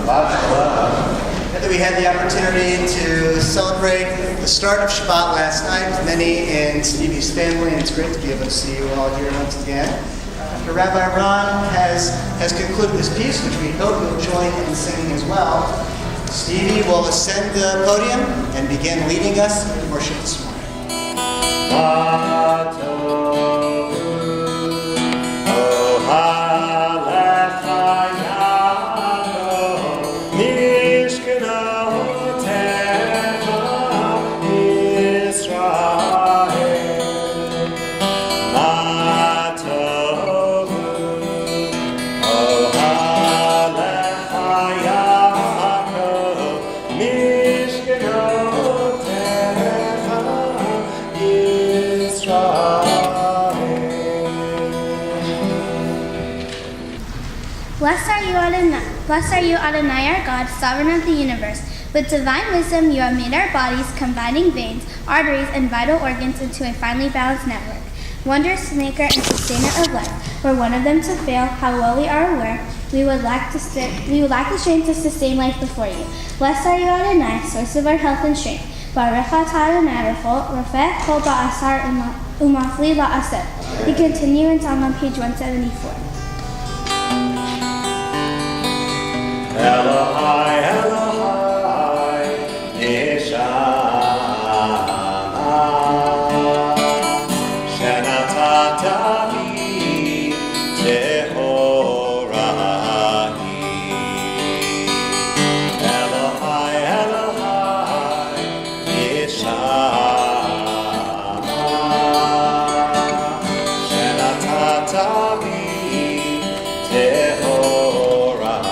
And that we had the opportunity to celebrate the start of Shabbat last night with many in Stevie's family, and it's great to be able to see you all here once again. After Rabbi Ron has concluded this piece, which we hope you'll join in singing as well, Stevie will ascend the podium and begin leading us in worship this morning. Blessed are you, Adonai, our God, sovereign of the universe. With divine wisdom, you have made our bodies, combining veins, arteries, and vital organs into a finely balanced network. Wondrous maker and sustainer of life, were one of them to fail, how well we are aware, we would lack the strength to sustain life before you. Blessed are you, Adonai, source of our health and strength. Baruch atah Adonai, Rafeh kol ba'asar umafli la'aseh. We continue in Psalm on page 174. Elohai, Elohai, Neshama, Shenatatavi, Tehorahi. Elohai, Elohai, Neshama, Shenatatavi, Tehorahi.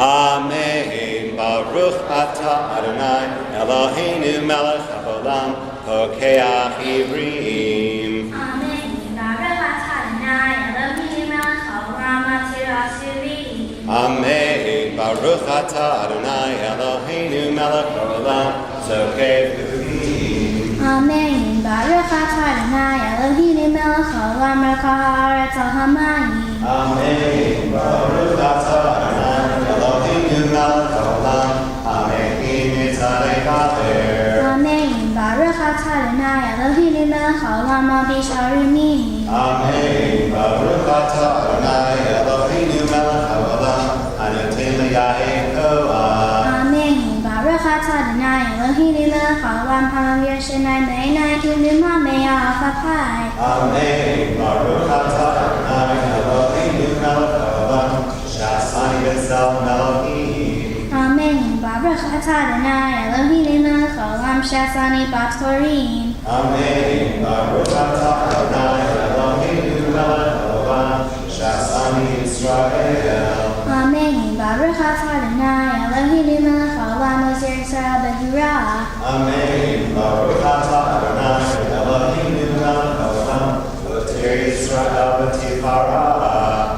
Amen. Baruch atah Adonai, Eloheinu melech haolam, hokeach ivrim. Amen. Baruch atah Adonai, Eloheinu melech haolam, matir asurim. Amen. Baruch atah Adonai, Eloheinu melech haolam, zokeh uvim. Amen. Baruch atah Adonai, Eloheinu melech haolam, rakah haaretz al hamayim. Amen. Baruch atah Adonai, Eloheinu melech haolam, hamekim mitzarei kaver. Amen. Baruch atah Adonai, Eloheinu melech haolam, abisharimi. Amen. Baruch atah Adonai, Eloheinu melech haolam, hanoten liyaikoah. Amen. Baruch atah Adonai, Eloheinu melech haolam, hamavir shenai me'enai u'nim ha'me'ah afapai. Amen. Baruch atah Adonai, Eloheinu melech haolam, shasani b'tzelem Elohim. Amen. Baruch atah Adonai, Eloheinu melech haolam, shasani b'torim. Amen. Baruch atah Adonai, Eloheinu melech haolam, shasani Yisrael. Amen. Baruch atah Adonai, Eloheinu melech haolam, ozer Yisrael b'gvura. Amen. Baruch atah Adonai, Eloheinu melech haolam, oter Yisrael b'tifara.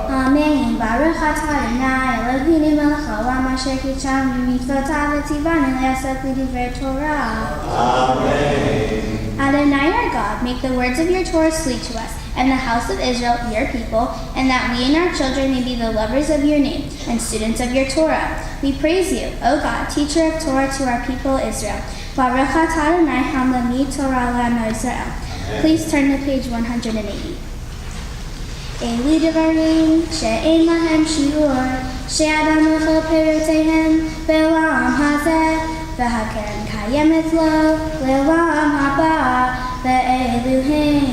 Amen. Baruch atah Adonai, Eloheinu melech haolam, asher kitsham b'mitzvotav v'tzivanu le'aseh b'divrei Torah. Amen. Adonai our God, make the words of your Torah sweet to us, and the house of Israel your people, and that we and our children may be the lovers of your name and students of your Torah. We praise you, O God, teacher of Torah to our people Israel. Baruch atah Adonai hamlamid Torah le'amo Israel. Please turn to page 180. Elu devarim she'en lahem shiur, she'adam l'chol peroteihem be'olam hazeh, v'hakeren kayemet lo le'olam haba, ve'elu הם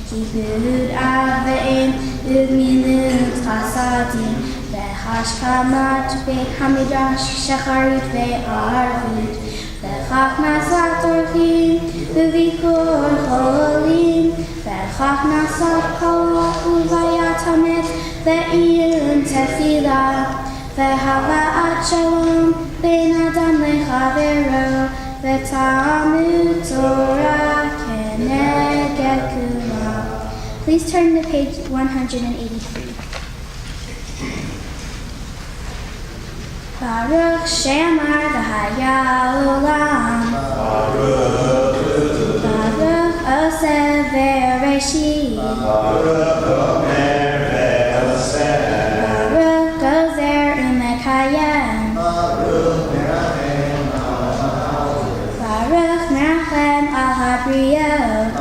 כיבוד אב ואם וגמילות חסדים, והשכמת בית המדרש שחרית וערבית, וכך נעשת אורחים בביקור חולים, וכך נעשת קולה ובית המת ועיון תפילה, והבאת שלום בין אדם לחברו, ותלמוד תורה כנגד כולם. Please turn to page 183. Baruch She'amar v'haya olam. Baruch Oseh v'Reshit. Baruch Gozer u'Mekayem. Baruch Merachem al habriyot.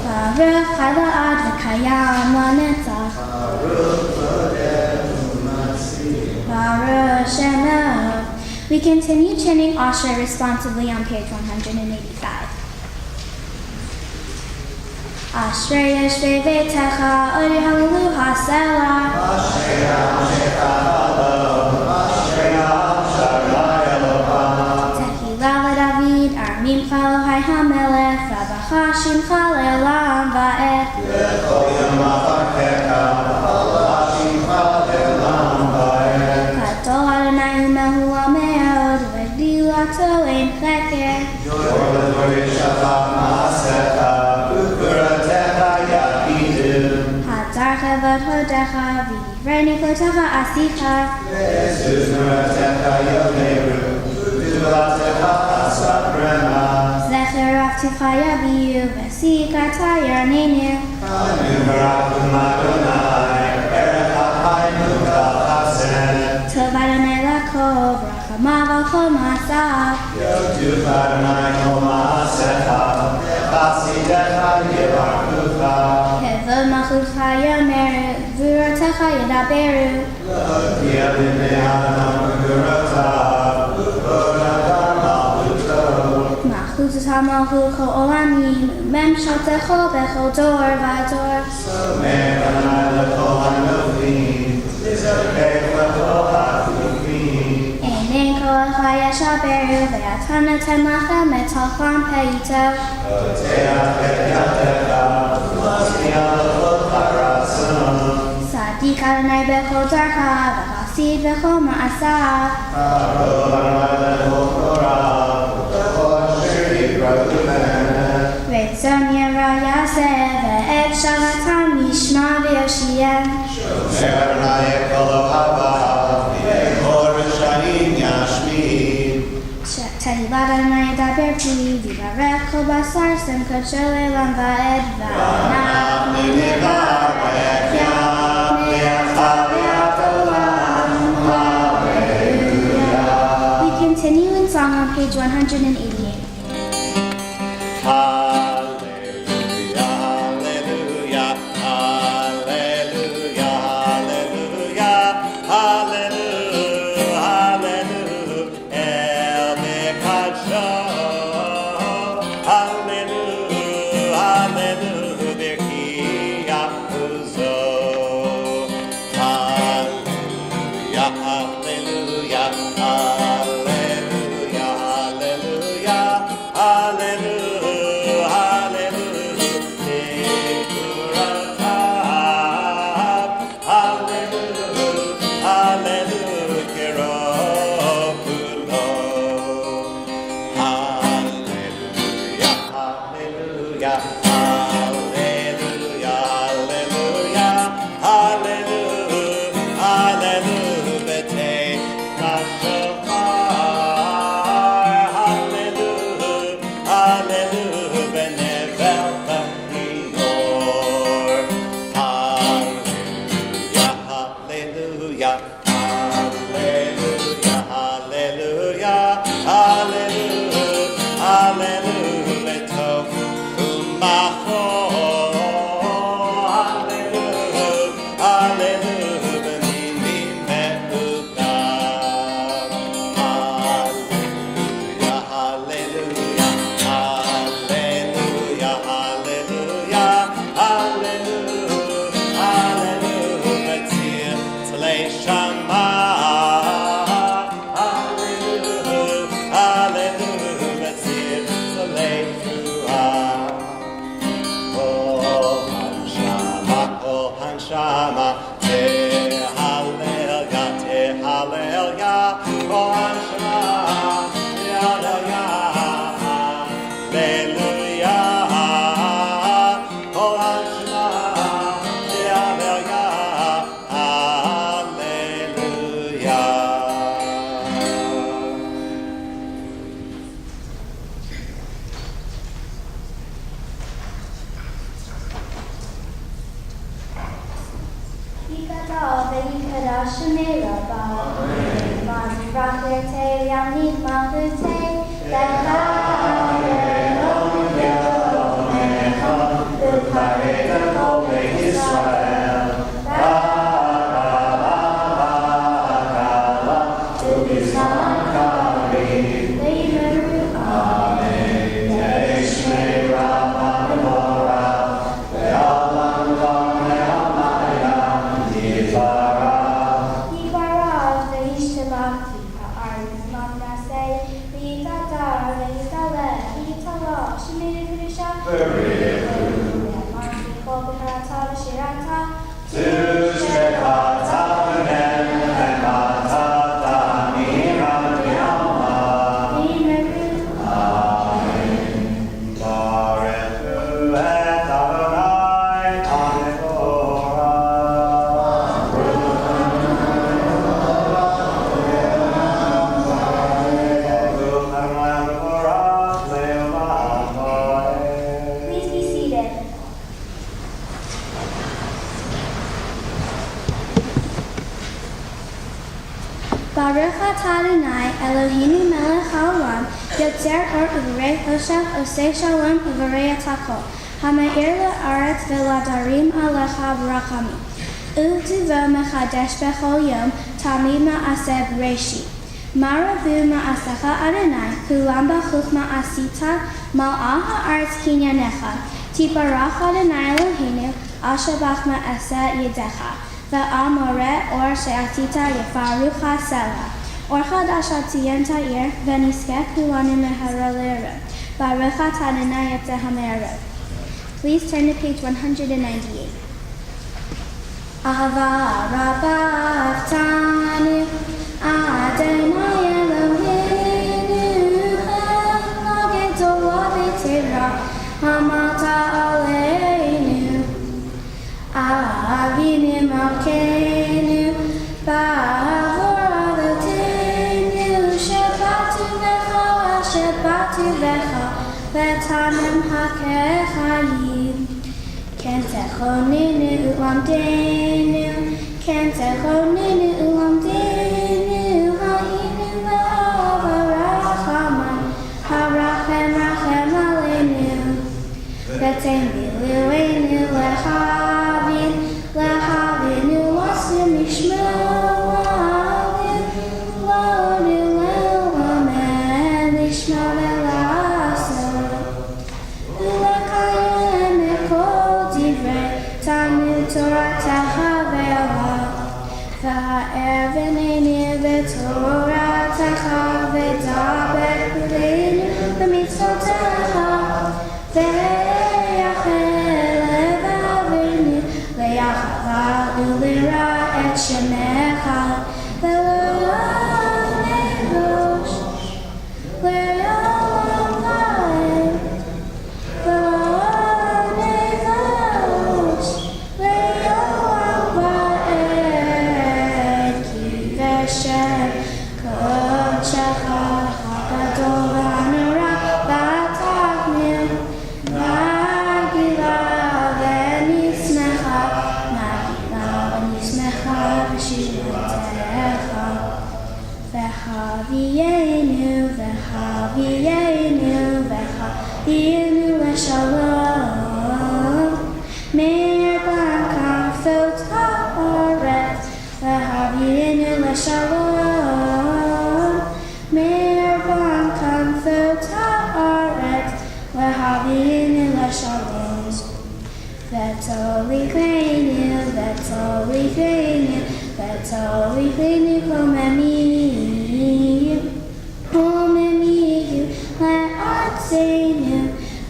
Baruch Hada'ad v'Kayam lanetzach. Baruch Shemo. We continue chanting Asher responsively on page 185. Ashrei Yeshvei Veitecha Od Yahalu Hasela. Tehillah LeDavid Armimcha Elohai HaMelech V'abacha Shimcha Le'olam Va'ed. Gadol Adonai U'mehu Me'od V'gdilato Ein Cheker. Hadar Chavod Hodecha V'divrei Nikotecha Asicha. Zecher Avtivcha Yaviyu V'sikata Yarnenu. Tov Adonai Lakov Rachamav Al Chol Ma'asav. Kevod Malchutcha Yomeru V'urotecha Yedaberu. Malchutas HaMalchut Chol Olamim Memshaltecho Bechol Dor V'Ador. Einen Kol Chayashaberu Ve'atan Noten Lachem Et Halcham Peito. Sadik Adonai Bechol Darcha V'Chasid Bechol Ma'asav. Retzon Yera Yaseh Ve'et Shavatan Yishma V'Yoshiyeh. Tehillah Adonai Yedaber Pi V'Yivarech Kol Basar Simchot Shel Olam Va'ed V'Anach Nivarech Yam Me'achaviat Olam. Hallelujah. We continue in song on page 188. Hallelujah, hallelujah, hallelujah, hallelujah, hallelujah, El Mekadsho. Hallelujah, hallelujah, Birki Yahuzo. Hallelujah, hallelujah, hallelujah, hallelujah, hanshama, tehallelujah, tehallelujah, kol hanshama, hallelujah, kol hanshama, Shemay Rabba, Mani Rakete, Yamid Malute, Baruch atah Adonai Eloheinu melech haolam yotzer or uvarei hoshav osei shalom uvarei atakol hama'ir la'aretz ve'ladarim alecha b'rachamim u'tuvo mechadesh bechol yom tamid ma'aseh b'reishit ma'ravu ma'asecha Adonai kulam b'chuchma asita mal'ah ha'aretz kinyanecha tiparach Adonai Eloheinu asher bach ma'aseh yedecha Ve'amore or she'atita yefarucha sela. Or chadash atiyenta ir v'niskeh kulanu meharalera. Baruch atah Adonai yotzer ha'me'orot. Please turn to page 198. Ahava rabba aftanu Adonai Eloheinu ha'gedol v'tira hamata aleinu Avinu Malkeinu Ba'avor Avotenu Shabatu Lecha V'tamim HaKechayim Ken Techoninu Ulamdenu Ken Techoninu Ulamdenu Ha'inu V'avarachamai Harachem Rachem Aleinu V'tem Biluenu Lehavin Lehavinu Lasim Yishmael Lanu Le'omer Lishmael Ve'lasot U'lekayem Ekol Divrei Talmud Torah Techave'ala V'ha'er v'neinu V'torah Techa V'daber Kuleinu V'mitzvotecha Ulira et shemecha ve'lo'av nevosh ve'lo'av va'ed ve'lo'av nevosh ve'lo'av va'ed ki v'shem kodshecha ha'gadol v'hanora v'atachmir nagila v'nismecha V'chavienu, v'chavienu, v'chavienu l'shalom. Meir b'kafot ha'aretz, v'chavienu l'shalom. Meir b'kafot ha'aretz, v'chavienu l'shalom. V'tolichenu, v'tolichenu, v'tolichenu komemiyu le'artzenu,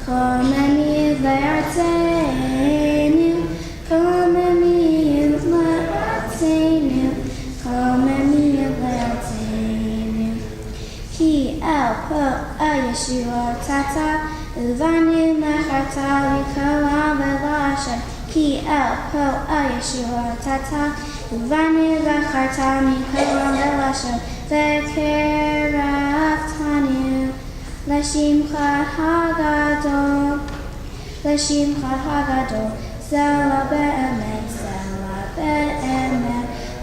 komemiyu le'artzenu, komemiyu ho al Yeshua tata uvani v'charta mikolam v'lashem v'keraftanu l'shimcha hagadol zela be'emet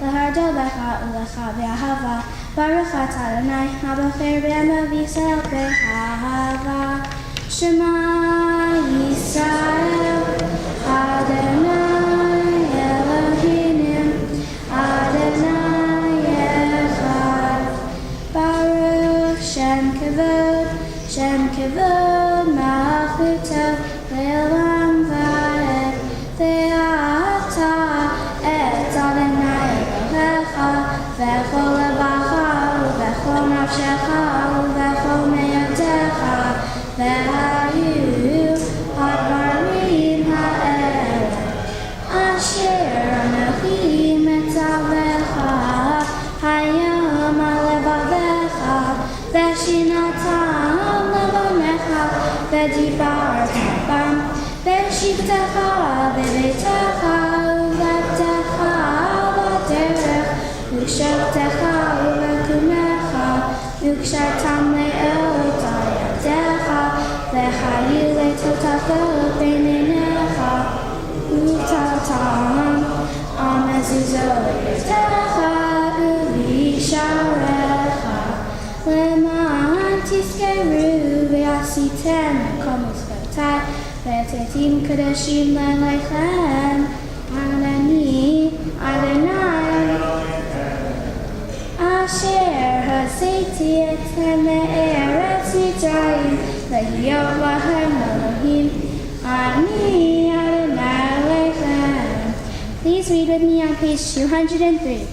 l'hardo lecha ulecha v'ahava baruch atah Adonai habocher v'yama v'yisrael v'ahava Shema Yisrael Adonai Eloheinu Adonai Echad Baruch Shem Kavod Malchuto Le'olam Va'ed Ve'ata Et Adonai Elohecha V'chol levacha V'chol nafshecha V'chol me'otecha V'hayu advarim ha'eleh Asher anochi metzavecha Hayom alevavecha V'shinatam levonecha V'dibarta bam V'shivtecha v'beitecha Uvavtecha b'derech U'shavtecha u'vekumecha U'kshartam le'otai yadecha V'chayu le'totacho b'neinecha U'tatam amezuzot b'techa U'visharecha Le'man tizkeru v'asitem Kol mitzvotai V'tetim kadashim le'lechem Anani Adonai Asher hoseti etem me'eretz Mitzrayim Le'yot lahem Elohim Ani Adonai Lechem. Please read with me on page 203.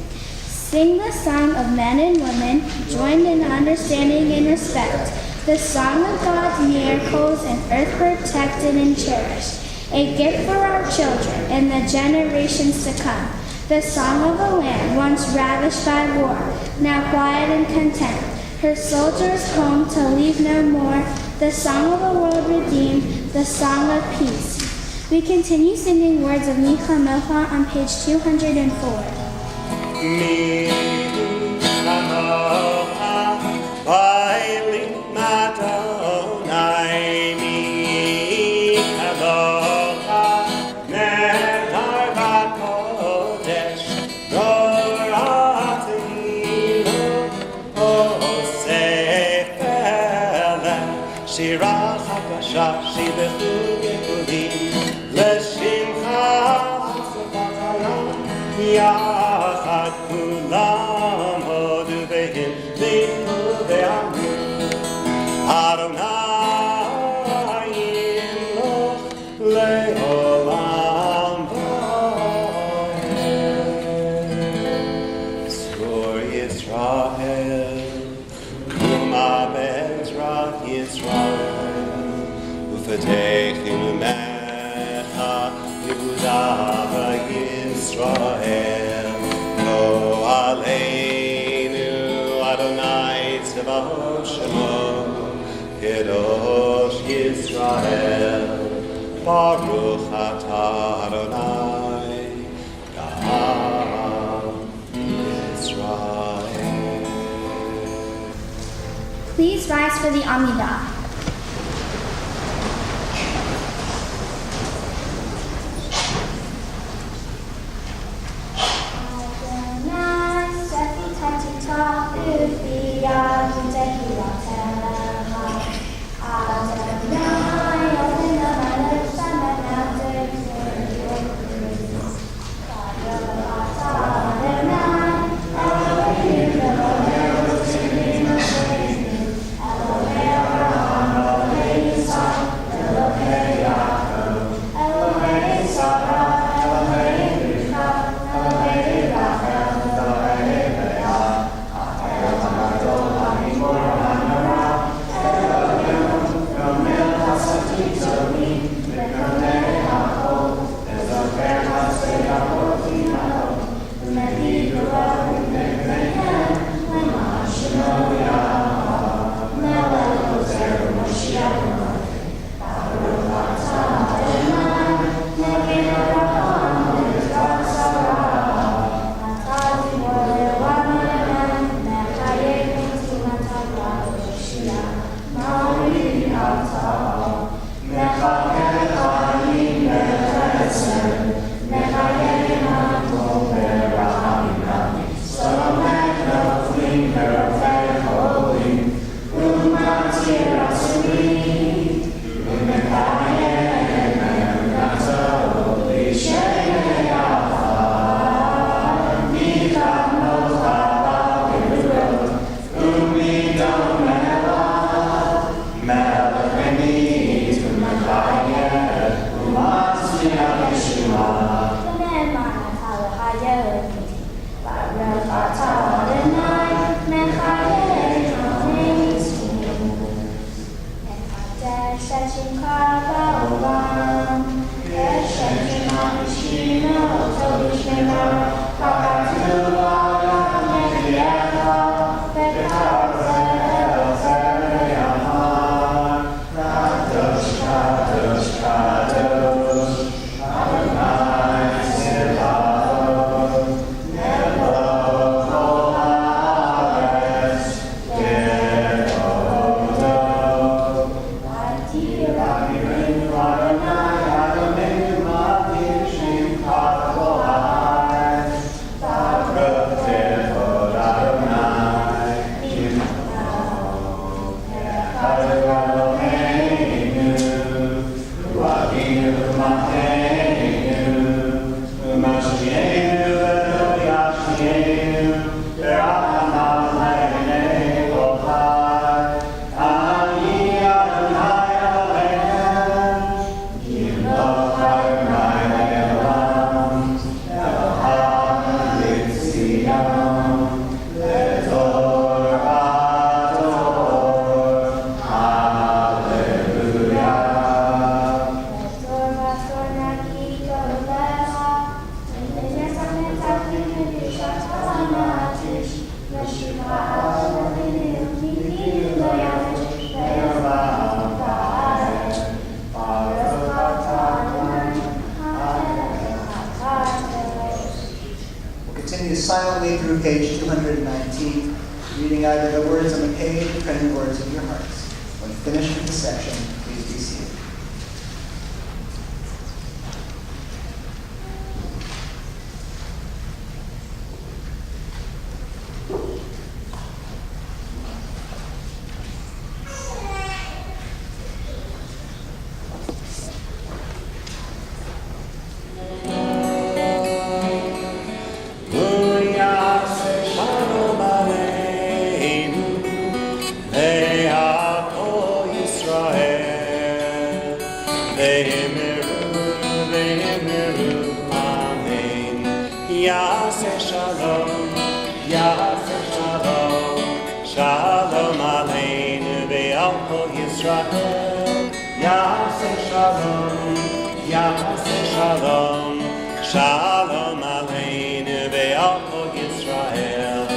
Sing the song of men and women, joined in understanding and respect. The song of God's miracles and earth protected and cherished. A gift for our children and the generations to come. The song of a land once ravished by war, now quiet and content. Her soldiers home to leave no more. The song of a world redeemed, the song of peace. We continue singing words of Micha Mocha on page 204. Mi Hamocha Baili Madonai Mi Hamocha Nedar Bakodesh Doratinu Osefele Shira Chakasha Shibechu Yehudim Leshimcha Yachad kulam hodu vehim lihu ve'amu Adonai imloch le'olam va'ed Tzur Yisrael kuma be'ezrat Yisrael U'fetechim u'mecha Yehuda Yisrael, Lo Aleinu Adonai Tzeva'ot Shemo, Kedosh Yisrael, Baruch Atah Adonai, Gam Yisrael. Please rise for the Amidah. Adonai continue silently through page 219, reading either the words on the page or praying the words of your hearts. When finished with the section, please be seated. Shalom aleinu ve'al kol Yisrael. Yaseh shalom, Yaseh shalom. Shalom aleinu ve'al kol Yisrael.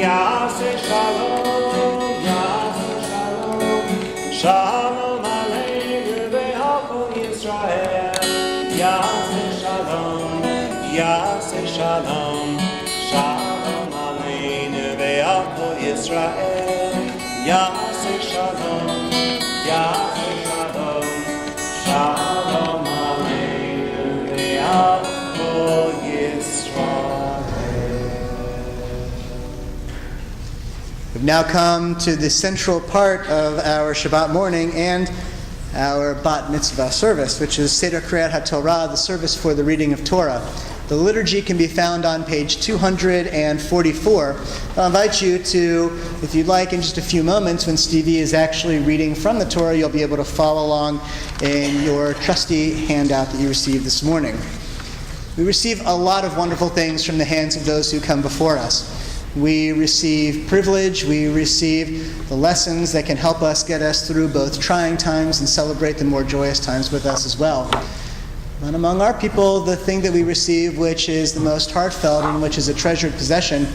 Yaseh shalom, Yaseh shalom. Shalom aleinu ve'al kol Yisrael. Yaseh shalom, Yaseh shalom. Shalom aleinu ve'al kol Yisrael. Yaseh shalom, Yaseh shalom. Shalom aleinu ve'al kol Yisrael. We've now come to the central part of our Shabbat morning and our Bat Mitzvah service, which is Seder Kriyat HaTorah, the service for the reading of Torah. The liturgy can be found on page 244. I'll invite you to, if you'd like, in just a few moments, when Stevie is actually reading from the Torah, you'll be able to follow along in your trusty handout that you received this morning. We receive a lot of wonderful things from the hands of those who come before us. We receive privilege, we receive the lessons that can help us get us through both trying times and celebrate the more joyous times with us as well. And among our people, the thing that we receive, which is the most heartfelt and which is a treasured possession,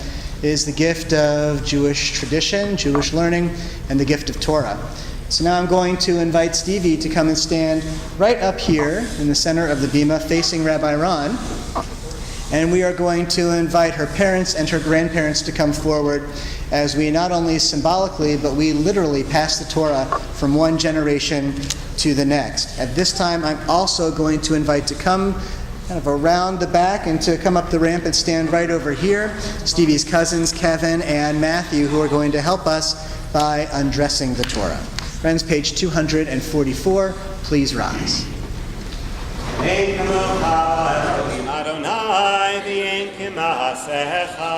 is the gift of Jewish tradition, Jewish learning, and the gift of Torah. So now I'm going to invite Stevie to come and stand right up here in the center of the bima, facing Rabbi Ron. And we are going to invite her parents and her grandparents to come forward as we not only symbolically, but we literally pass the Torah from one generation to the next. At this time, I'm also going to invite to come kind of around the back and to come up the ramp and stand right over here, Stevie's cousins, Kevin and Matthew, who are going to help us by undressing the Torah. Friends, page 244, please rise. Adonai v'yenkim ma'asecha,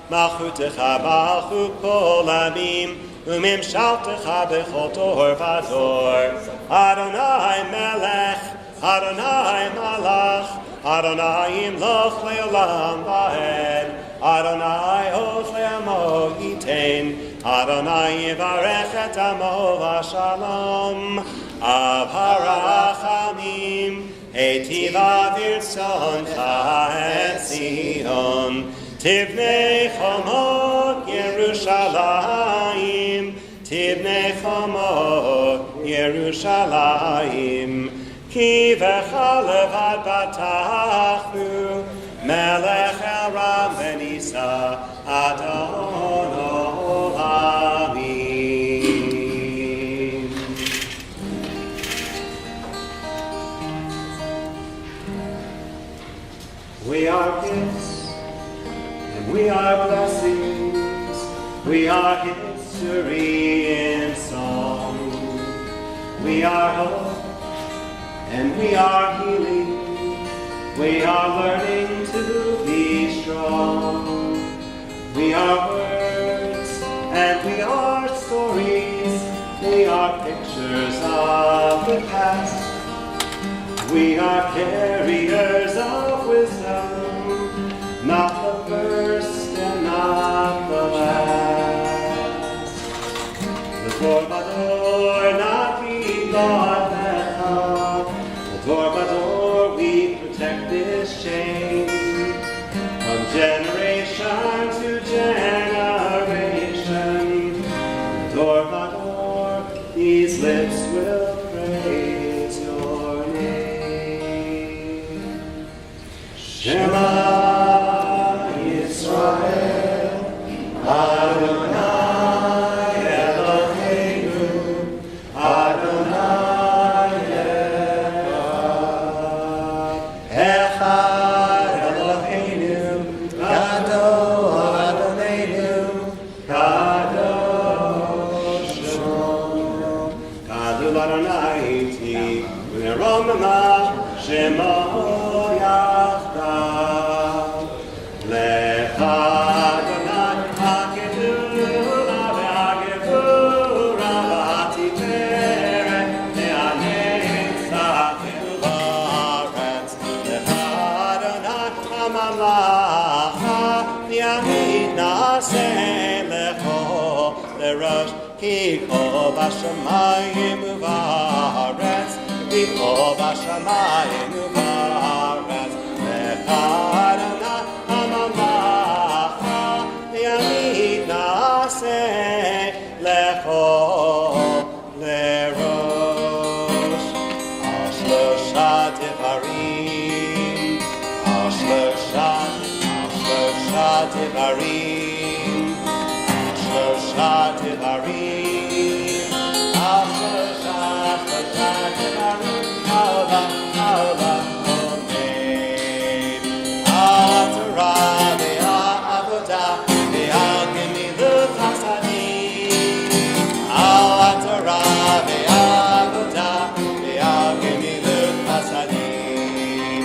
malchutecha malchut kol amim, u'mimshaltecha b'chol tor v'ador. Adonai melech, Adonai malach, Adonai imloch le'olam va'ed, Adonai hoch le'amo yitein, Adonai yivarech et amo v'shalom, av harachamim, Eitiva virtzoncha et Zion, Tivnei chomot Yerushalayim, Tivnei chomot Yerushalayim, Ki v'cha levad batachnu, Melech el Ram v'nisa, Adon olamim. We are gifts, and we are blessings. We are history in song. We are hope, and we are healing. We are learning to be strong. We are words, and we are stories. We are pictures of the past. We are carriers of wisdom, not the first and not the last. The Torah not be God the Torah we protect this chain from generation to generation. The Torah these lips will praise your name. Shema Yisrael. יעמיד נעשה לכו לראש, כי כה בשמיים ובארץ, כי כה בשמיים ובארץ, לך אדוני הממלכה, יעמיד נעשה לכו לראש. על שלושה דברים, על שלושה דברים, על שלושה דברים, על שלושה דברים, העולם עומד. על התורה והעבודה ועל גמילות חסדים, על התורה והעבודה ועל גמילות חסדים,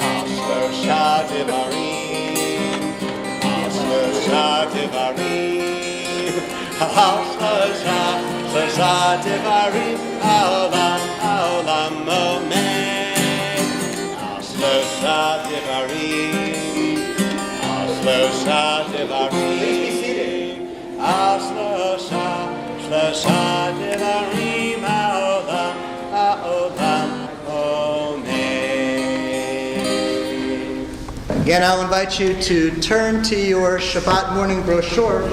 על שלושה דברים, על שלושה דברים, על שלושה דברים, העולם עומד. על שלושה דברים, על שלושה דברים, על שלושה דברים, העולם עומד. Again, I'll invite you to turn to your Shabbat morning brochure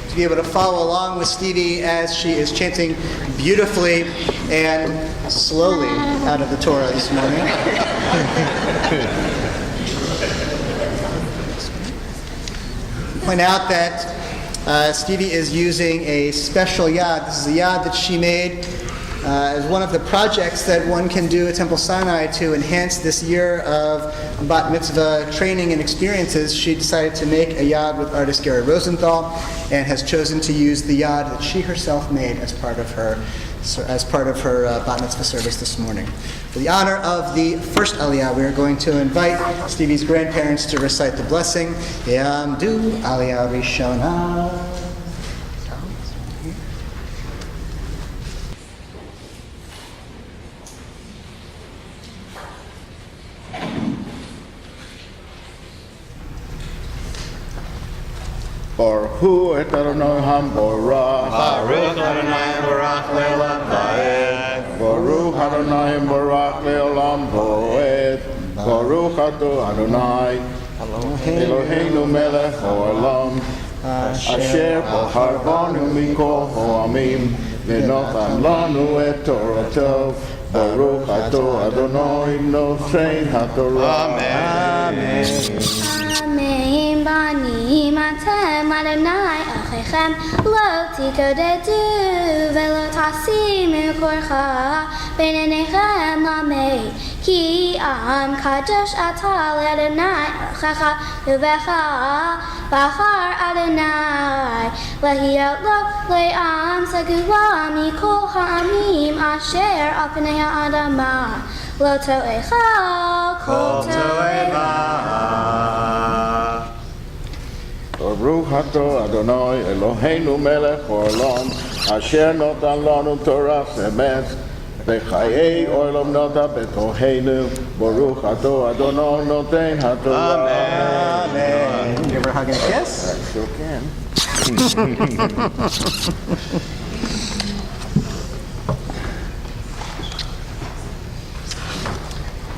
to be able to follow along with Stevie as she is chanting beautifully and slowly out of the Torah this morning. Point out that Stevie is using a special yad. This is a yad that she made as one of the projects that one can do at Temple Sinai to enhance this year of bat mitzvah training and experiences. She decided to make a yad with artist Gary Rosenthal and has chosen to use the yad that she herself made as part of her bat mitzvah service this morning. For the honor of the first Aliyah, we are going to invite Stevie's grandparents to recite the blessing. Yamdu Aliyah Rishona. Baruch et Adonai Hamborach. Baruch Adonai Baruch Le'olam Va'ed. Baruch Adonai Hamborach Le'olam Va'ed. Baruch Ato Adonai Eloheinu melech haolam asher b'charbanu mikol ha'amim v'notan lanu et Torato. Baruch Ato Adonai noten haTorah. Amen. Amen. Banim atem Adonai achechem lo tikodedu velo tasimu korcha beinenechem lamed ki am kadosh atal Adonai achecha uvecha bachar Adonai lehiot lo le'am segula mikol ha'amim asher al pnei ha'adama lo to'echa kol to'eva. Baruch Ato Adonai Eloheinu melech haolam asher notan lanu Torah emes v'chayei olam nota betoheinu. Baruch Ato Adonai noten haTorah. Amen. Give her a hug and a kiss. I sure can.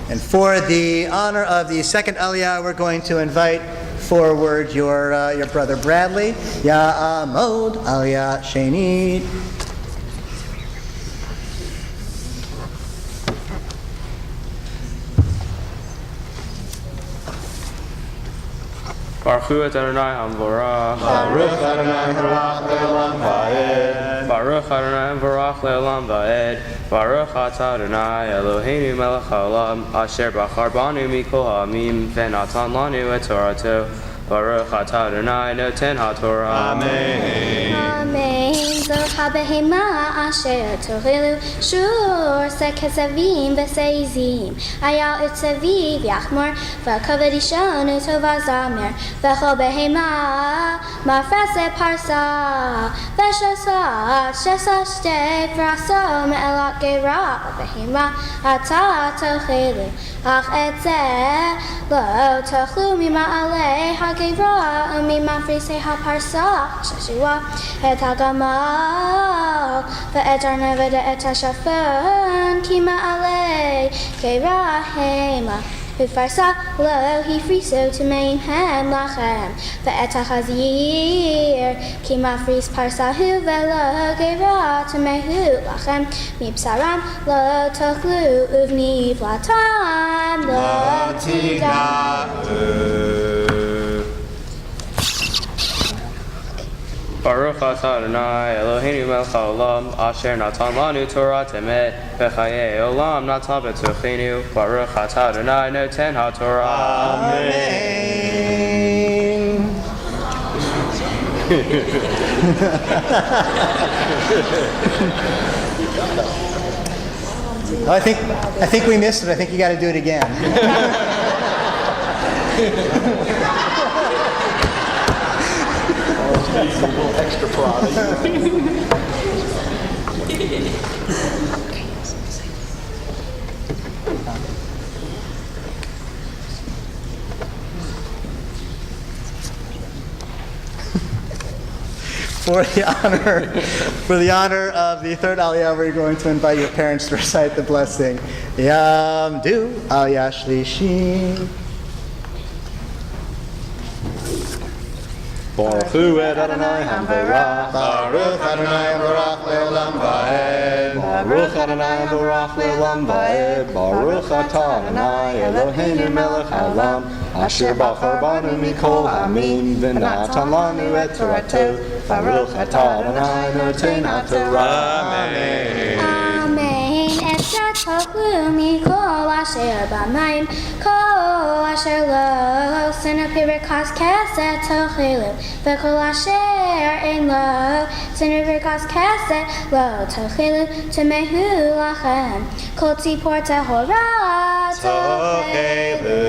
And for the honor of the second Aliyah, we're going to invite forward your brother Bradley. Ya'amod Aliyah Shenit. Baruch et Adonai Hamvorach. Baruch Adonai Baruch Le'olam Va'ed. Baruch Adonai Baruch Le'olam Va'ed. Baruch atah Adonai Eloheinu melech haolam asher bachar banu mikol ha'amim v'natan lanu et Torato. Baruch atah Adonai noten haTorah. Amen. Amen. Zot habehema asher tochilu shur sekesavim v'seizim ayal utzavi v'yachmor v'kavod ishon utova zamer v'chol behema mafrase parsa v'shasa shte fraso me'elot gera behema ata tochilu אך את זה לא תאכלו ממעלי הגבעה וממפריסי הפרסה ששוע את הגמל ואת ארנב ואת השפן כי מעלי גבעה המה ופרסה לא הפריסו טמאים הם לכם ואת החזיר כי מפריס פרסה הוא ולא גבעה טמא הוא לכם מבשרם לא תאכלו ובנבלתם לא תיגעו. Baruch atah Adonai Eloheinu melech haolam asher natan lanu Torah emet v'chayei olam natan b'tochenu Baruch atah Adonai noten haTorah. Amen. I think we missed it. I think you got to do it again. Extra prodding. For the honor of the third Aliyah, we're going to invite your parents to recite the blessing. Yamdu Aliyah Shlishi. Baruch Hu et Adonai Hamvarach. Baruch Adonai Baruch Le'olam Va'ed. Baruch Adonai Baruch Le'olam Va'ed. Baruch atah Adonai Eloheinu melech haolam asher bachar banu mikol ha'amim v'natan lanu et Torato. Baruch atah Adonai noten haTorah. Amen. Amen. Esra tachlu mikol asher b'mayim kol asher lo sinapirikas keset tochilu v'kol asher ein lo sinapirikas keset lo tochilu temehu lachem kol tzipor tehora tochilu.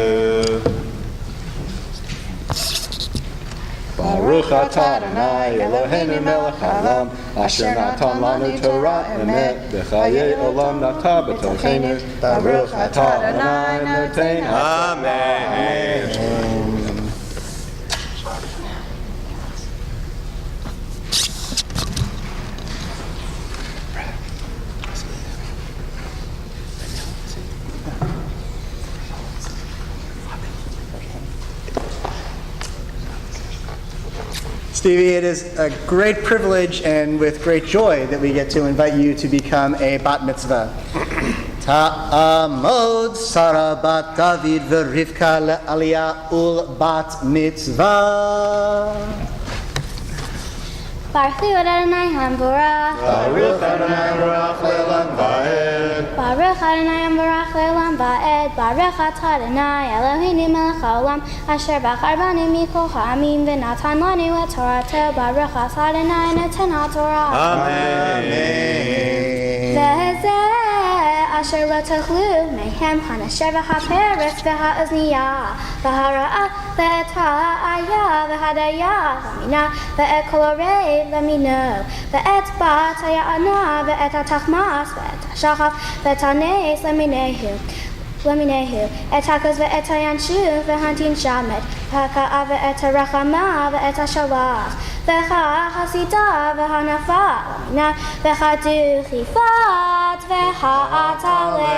Baruch atah Adonai Eloheinu melech haolam asher natan lanu Torah emet v'chayei olam natan b'tochenu Baruch atah Adonai noten Amen. Stevie, it is a great privilege and with great joy that we get to invite you to become a bat mitzvah. Ta'amod Sarah bat David v'Rivka le'aliyah ul bat mitzvah. Baruch Hu Adonai Hamvarach. Baruch Adonai Baruch Le'olam Va'ed. Baruch Adonai Hamvarach Le'olam Va'ed. Baruch atah Adonai Eloheinu melech haolam asher bachar banu mikol ha'amim v'natan lanu et Torato. Baruch atah Adonai noten haTorah. Amen. V'zeh asher lo tachlu mehem hanasher v'haperes v'ha'ozniyah v'hara'ah ve'et ha'ayah v'hadayah v'minah ve'et kol orev v'mino ve'et bat ha'ya'ana ve'et ha'tachmas ve'et ha'shachaf ve'et ha'nes leminehu et hakos ve'et ha'yanshu ve'hantin shamet ve'haka'a ve'et ha'rachama ve'et ha'shalach ve'cha hasidah ve'hanafa v'minah ve'chadu chifat ve'ha'ataleh.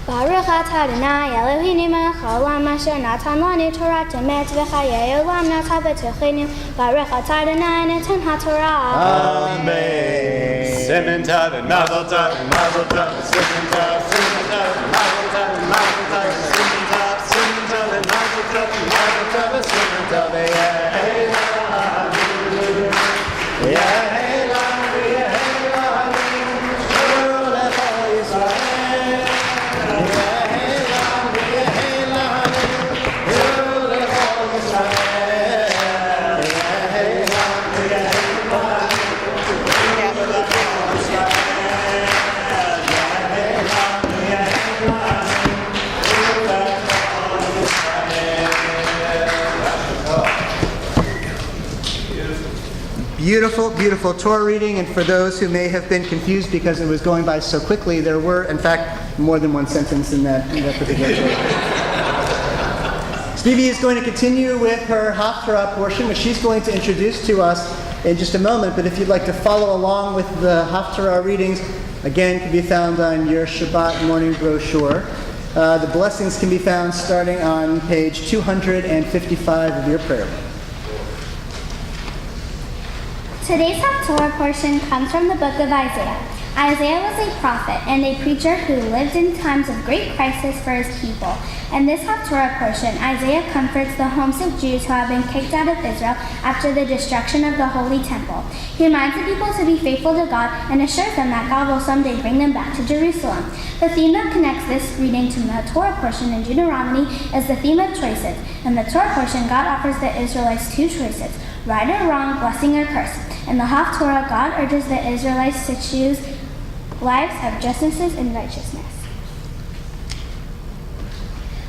Baruch atah Adonai Eloheinu melech haolam asher natan lanu Torah emet v'chayei olam natan b'tochenu Baruch atah Adonai noten haTorah. Amen. Simen tov and mazel tov and mazel tov and simen tov, simen tov and mazel tov and mazel tov and simen tov, simen tov and mazel tov and mazel tov and simen tov. beautiful, beautiful Torah reading. And for those who may have been confused because it was going by so quickly, there were, in fact, more than one sentence in that particular Torah. Stevie is going to continue with her Haftarah portion, which she's going to introduce to us in just a moment. But if you'd like to follow along with the Haftarah readings, again, can be found on your Shabbat morning brochure. The blessings can be found starting on page 255 of your prayer book. Today's Haftorah portion comes from the book of Isaiah. Isaiah was a prophet and a preacher who lived in times of great crisis for his people. In this Haftorah portion, Isaiah comforts the homesick Jews who have been kicked out of Israel after the destruction of the Holy Temple. He reminds the people to be faithful to God and assures them that God will someday bring them back to Jerusalem. The theme that connects this reading to the Torah portion in Deuteronomy is the theme of choices. In the Torah portion, God offers the Israelites two choices, right or wrong, blessing or curse. In the Haftorah, God urges the Israelites to choose lives of justice and righteousness.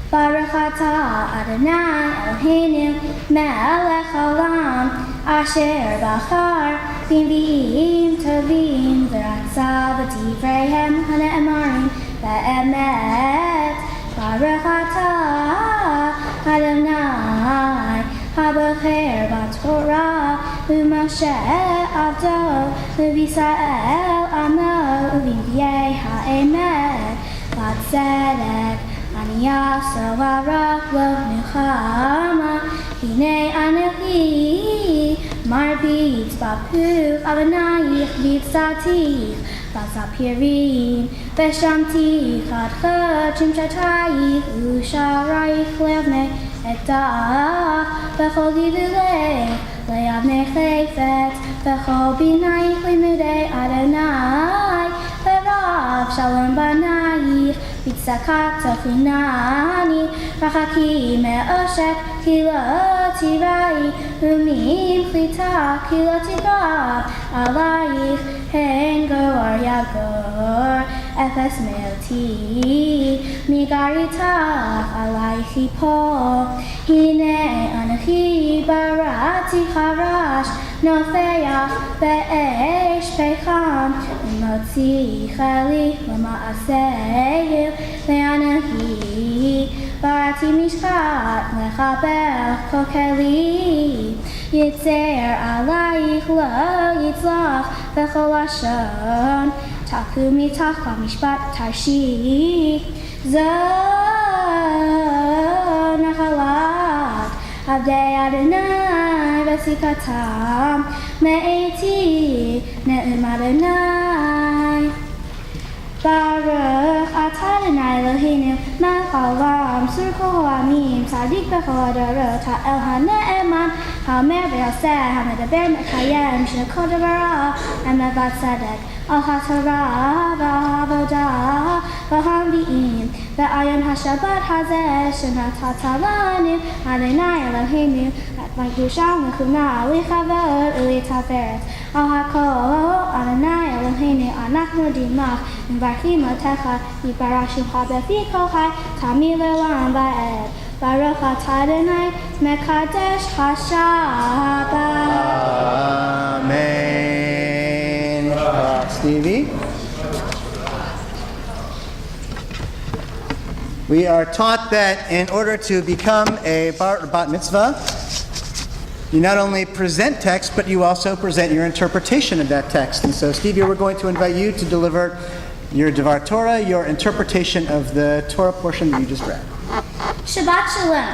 Baruch atah Adonai Eloheinu melech haolam asher bachar b'nviim tovim v'ratza b'divreihem hane'emarim be'emet. Baruch atah Adonai habocher b'torah u'Moshe avdo u'Yisrael amo u'v'nviei ha'emet b'tzedek. Ani aso arach lo nechama hinei anochi marbit b'puch avonayich v'tzatich v'zapirim v'shamtich adchot shimshatayich u'sharayich levnei etach v'chol givulech le'avnei chayfet v'chol binayich limudei Adonai v'rav shalom banayich Yitzhakat tochinani, v'chaki me'oshek, ki lo tirai, u'mim chlita, ki lo tigav, alayich, hen gor yagor, efes me'oti, migaritach, alayich yipol, hine anochi barati charash, nofeach be'esh pecham, u'motzi chali, u'ma'aseyu, Le'anahi barati mishkat lechabel kokeli Yitzer alayich lo yitzlach v'chol lashon taku mitach mishpat tarshi zo nachalat avdei Adonai v'sikatam me'eti ne'im Adonai Baruch atah Adonai Eloheinu melech haolam sur kol ha'amim tzadik b'chol hadorot ha'el ha'ne'eman ha'omer v'yoseh ha'medaber mekayem shekol devarav emet tzedek al haTorah v'al ha'avodah v'al ha'nvi'im v'ayom ha'shabbat hazeh shenatata lanu Adonai Eloheinu לקדושה ולכהונה ולכבוד ולתפארת על הכל אדוני אלוהינו אנחנו נדמך ומברכים אותך יתברך שמך בפי כל חי תמיד לעולם ועד ברוך אתה אדוני מקדש השבת. Amen. Stevie? We are taught that in order to become a bat mitzvah, you not only present text, but you also present your interpretation of that text. And so, Stevie, we're going to invite you to deliver your Devar Torah, your interpretation of the Torah portion that you just read. Shabbat Shalom.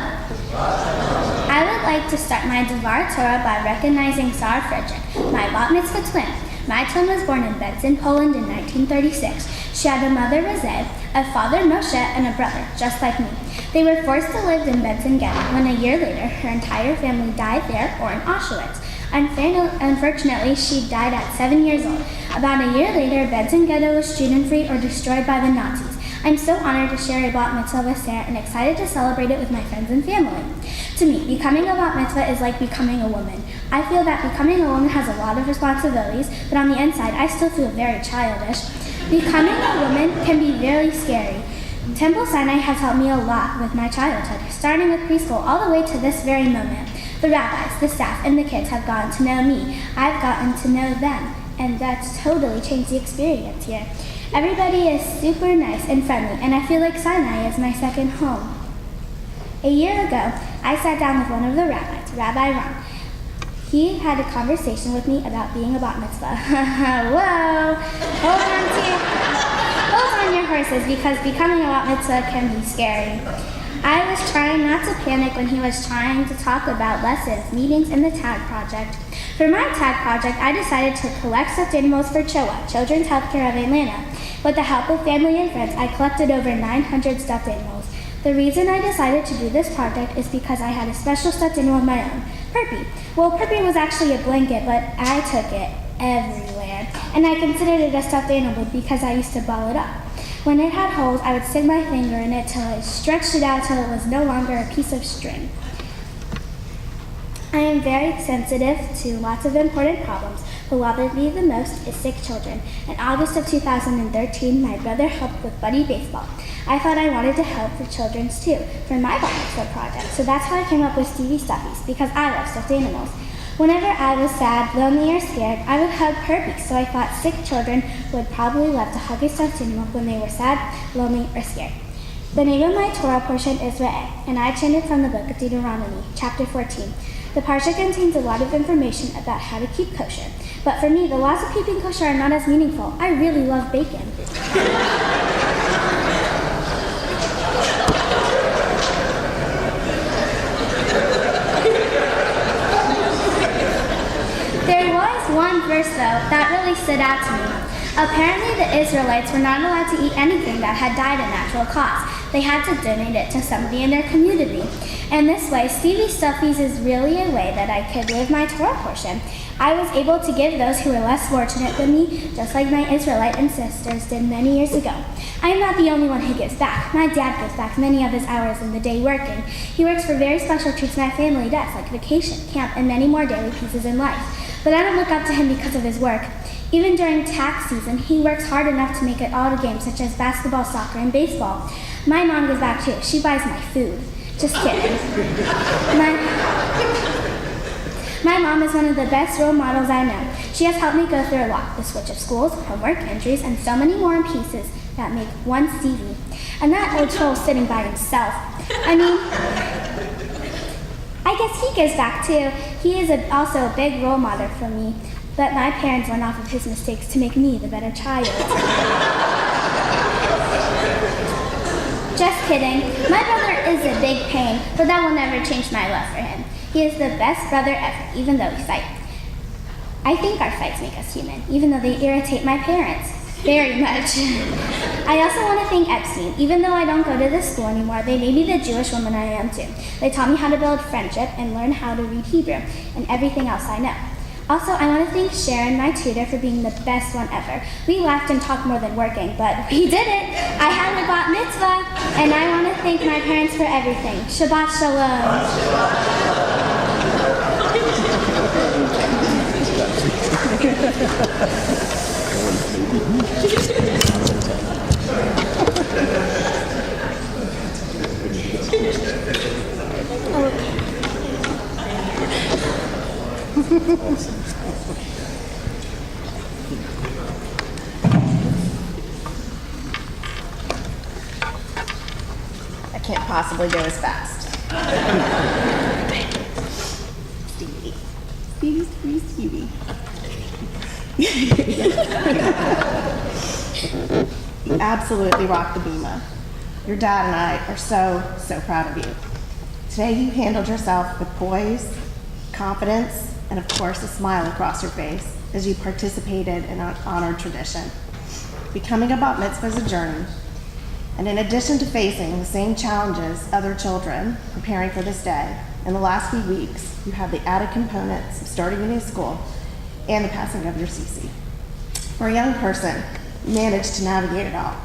I would like to start my Devar Torah by recognizing Sarah Frederick, my bat mitzvah twin. My twin was born in Bedzin, Poland in 1936. She had a mother, Rozeh, a father, Moshe, and a brother, just like me. They were forced to live in Bedzin Ghetto when a year later, her entire family died there or in Auschwitz. Unfortunately, she died at 7 years old. About a year later, Bedzin Ghetto was student-free or destroyed by the Nazis. I'm so honored to share a bat mitzvah with Sarah and excited to celebrate it with my friends and family. To me, becoming a bat mitzvah is like becoming a woman. I feel that becoming a woman has a lot of responsibilities, but on the inside, I still feel very childish. Becoming a woman can be very scary. Temple Sinai has helped me a lot with my childhood, starting with preschool all the way to this very moment. The rabbis, the staff, and the kids have gotten to know me. I've gotten to know them, and that's totally changed the experience here. Everybody is super nice and friendly, and I feel like Sinai is my second home. A year ago, I sat down with one of the rabbis, Rabbi Ron. He had a conversation with me about being a bat mitzvah. Whoa! Hold on your horses, because becoming a bat mitzvah can be scary. I was trying not to panic when he was trying to talk about lessons, meetings, and the tag project. For my tag project, I decided to collect stuffed animals for CHOA, Children's Healthcare of Atlanta. With the help of family and friends, I collected over 900 stuffed animals. The reason I decided to do this project is because I had a special stuffed animal of my own, Perpy. Well, Perpy was actually a blanket, but I took it everywhere. And I considered it a stuffed animal because I used to ball it up. When it had holes, I would stick my finger in it till I stretched it out till it was no longer a piece of string. I am very sensitive to lots of important problems, but what bothered me the most is sick children. In August of 2013, my brother helped with Buddy Baseball. I thought I wanted to help for children's too, for my bat mitzvah project, so that's how I came up with Stevie Stuffies, because I love stuffed animals. Whenever I was sad, lonely, or scared, I would hug Perpy, so I thought sick children would probably love to hug a stuffed animal when they were sad, lonely, or scared. The name of my Torah portion is Re'eh, and I chanted from the book of Deuteronomy, chapter 14. The parsha contains a lot of information about how to keep kosher, but for me, the laws of keeping kosher are not as meaningful. I really love bacon. There was one verse, though, that really stood out to me. Apparently, the Israelites were not allowed to eat anything that had died a natural cause. They had to donate it to somebody in their community. And this way, Stevie Stuffies is really a way that I could live my Torah portion. I was able to give those who were less fortunate than me, just like my Israelite ancestors did many years ago. I am not the only one who gives back. My dad gives back many of his hours in the day working. He works for very special treats my family does, like vacation, camp, and many more daily pieces in life. But I don't look up to him because of his work. Even during tax season, he works hard enough to make it all the games, such as basketball, soccer, and baseball. My mom gives back too. She buys my food. Just kidding. My mom is one of the best role models I know. She has helped me go through a lot, the switch of schools, homework, entries, and so many more pieces that make one Stevie. And that old troll sitting by himself. I guess he gives back too. He is also a big role model for me. But my parents went off of his mistakes to make me the better child. Just kidding. My brother is a big pain, but that will never change my love for him. He is the best brother ever, even though we fight. I think our fights make us human, even though they irritate my parents very much. I also want to thank Epstein. Even though I don't go to this school anymore, they made me the Jewish woman I am too. They taught me how to build friendship and learn how to read Hebrew and everything else I know. Also, I want to thank Sharon, my tutor, for being the best one ever. We laughed and talked more than working, but we did it. I had a bat mitzvah, and I want to thank my parents for everything. Shabbat shalom. I can't possibly go as fast. Stevie. Stevie. You absolutely rock the Bima. Your dad and I are so proud of you. Today you handled yourself with poise, confidence, and of course a smile across your face as you participated in an honored tradition. Becoming a bat mitzvah is a journey, and in addition to facing the same challenges other children preparing for this day, in the last few weeks you have the added components of starting a new school and the passing of your CC. For a young person, you managed to navigate it all,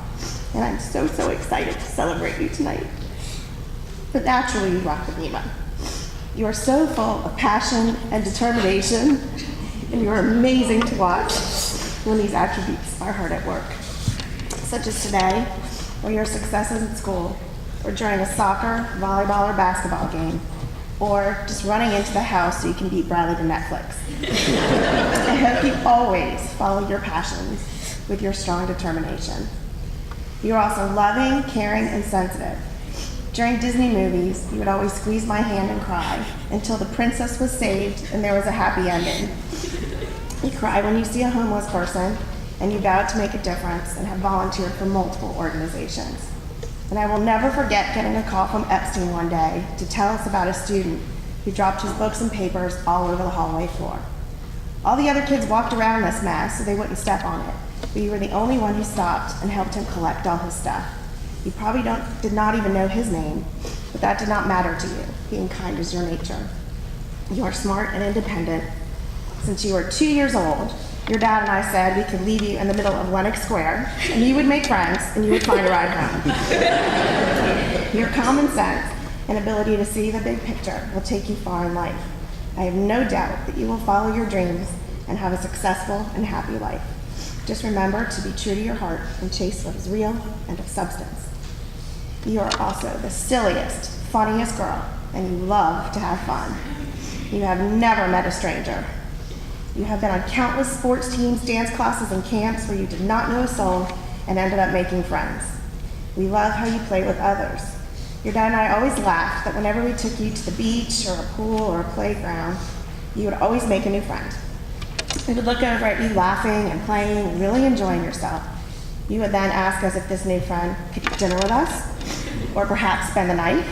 and I'm so excited to celebrate you tonight. But naturally you rock the Bima. You are so full of passion and determination, and you are amazing to watch when these attributes are hard at work. Such as today, or your successes in school, or during a soccer, volleyball, or basketball game. or just running into the house so you can beat Bradley to Netflix. I hope you always follow your passions with your strong determination. You are also loving, caring, and sensitive. During Disney movies, you would always squeeze my hand and cry until the princess was saved and there was a happy ending. You cry when you see a homeless person, and you vowed to make a difference and have volunteered for multiple organizations. And I will never forget getting a call from Epstein one day to tell us about a student who dropped his books and papers all over the hallway floor. All the other kids walked around this mess so they wouldn't step on it, but you were the only one who stopped and helped him collect all his stuff. You probably did not even know his name, but that did not matter to you. Being kind is your nature. You are smart and independent. Since you were 2 years old, your dad and I said we could leave you in the middle of Lenox Square, and you would make friends, and you would find a ride home. Your common sense and ability to see the big picture will take you far in life. I have no doubt that you will follow your dreams and have a successful and happy life. Just remember to be true to your heart and chase what is real and of substance. You are also the silliest, funniest girl, and you love to have fun. You have never met a stranger. You have been on countless sports teams, dance classes, and camps where you did not know a soul and ended up making friends. We love how you play with others. Your dad and I always laughed that whenever we took you to the beach or a pool or a playground, you would always make a new friend. We would look over at you laughing and playing and really enjoying yourself. You would then ask us if this new friend could eat dinner with us or perhaps spend the night.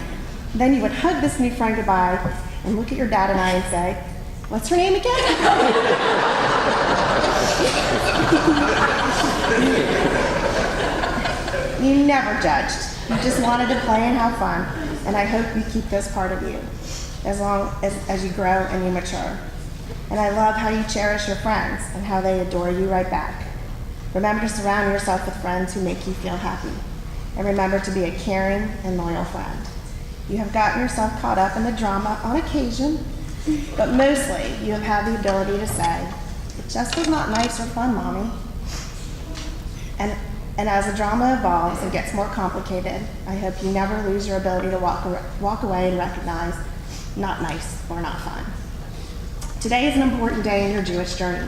Then you would hug this new friend goodbye and look at your dad and I and say, "What's her name again?" You never judged. You just wanted to play and have fun, and I hope you keep this part of you as long as you grow and you mature. And I love how you cherish your friends and how they adore you right back. Remember to surround yourself with friends who make you feel happy, and remember to be a caring and loyal friend. You have gotten yourself caught up in the drama on occasion, but mostly you have had the ability to say, "It just was not nice or fun, Mommy." And as the drama evolves and gets more complicated, I hope you never lose your ability to walk away and recognize not nice or not fun. Today is an important day in your Jewish journey.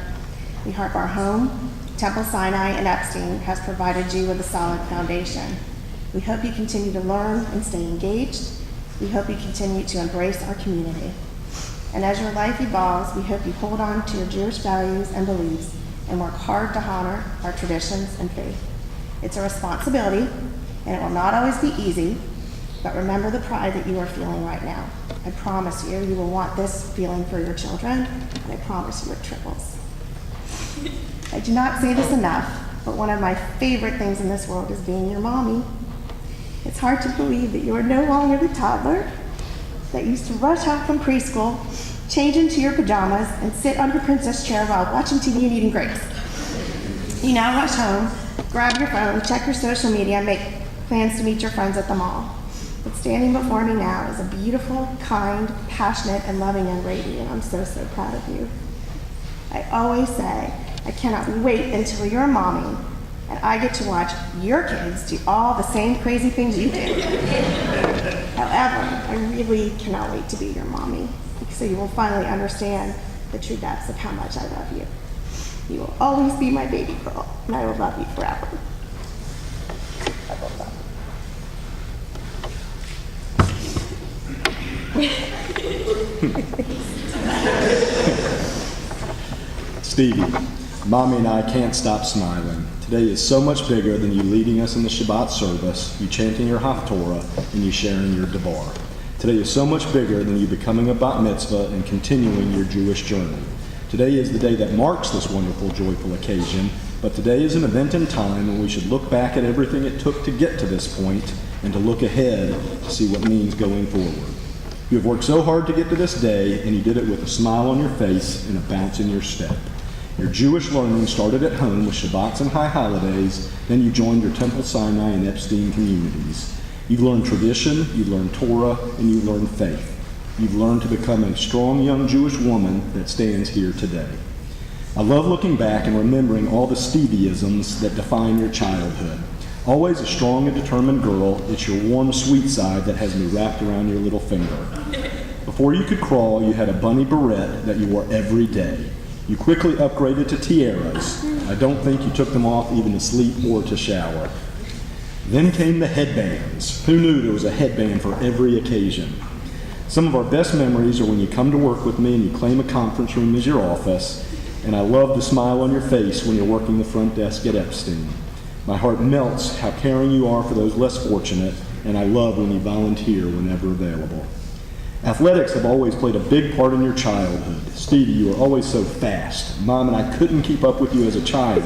The Hartbar home, Temple Sinai, and Epstein has provided you with a solid foundation. We hope you continue to learn and stay engaged. We hope you continue to embrace our community. And as your life evolves, we hope you hold on to your Jewish values and beliefs and work hard to honor our traditions and faith. It's a responsibility, and it will not always be easy, but remember the pride that you are feeling right now. I promise you, you will want this feeling for your children, and I promise you it triples. I do not say this enough, but one of my favorite things in this world is being your mommy. It's hard to believe that you are no longer the toddler that used to rush out from preschool, change into your pajamas, and sit on your princess chair while watching TV and eating grapes. You now rush home, grab your phone, check your social media, and make plans to meet your friends at the mall. But standing before me now is a beautiful, kind, passionate, and loving young lady, and I'm so, so proud of you. I always say, I cannot wait until you're a mommy, and I get to watch your kids do all the same crazy things you do. However, I really cannot wait to be your mommy, so you will finally understand the true depths of how much I love you. You will always be my baby girl, and I will love you forever. I love that. Stevie, Mommy and I can't stop smiling. Today is so much bigger than you leading us in the Shabbat service, you chanting your Haftorah, and you sharing your Devar. Today is so much bigger than you becoming a bat mitzvah and continuing your Jewish journey. Today is the day that marks this wonderful, joyful occasion, but today is an event in time when we should look back at everything it took to get to this point and to look ahead to see what means going forward. You have worked so hard to get to this day, and you did it with a smile on your face and a bounce in your step. Your Jewish learning started at home with Shabbats and high holidays, then you joined your Temple Sinai and Epstein communities. You've learned tradition, you've learned Torah, and you've learned faith. You've learned to become a strong young Jewish woman that stands here today. I love looking back and remembering all the Stevieisms that define your childhood. Always a strong and determined girl, it's your warm, sweet side that has me wrapped around your little finger. Before you could crawl, you had a bunny beret that you wore every day. You quickly upgraded to tiaras. I don't think you took them off even to sleep or to shower. Then came the headbands. Who knew there was a headband for every occasion? Some of our best memories are when you come to work with me and you claim a conference room as your office, and I love the smile on your face when you're working the front desk at Epstein. My heart melts how caring you are for those less fortunate, and I love when you volunteer whenever available. Athletics have always played a big part in your childhood. Stevie, you were always so fast. Mom and I couldn't keep up with you as a child,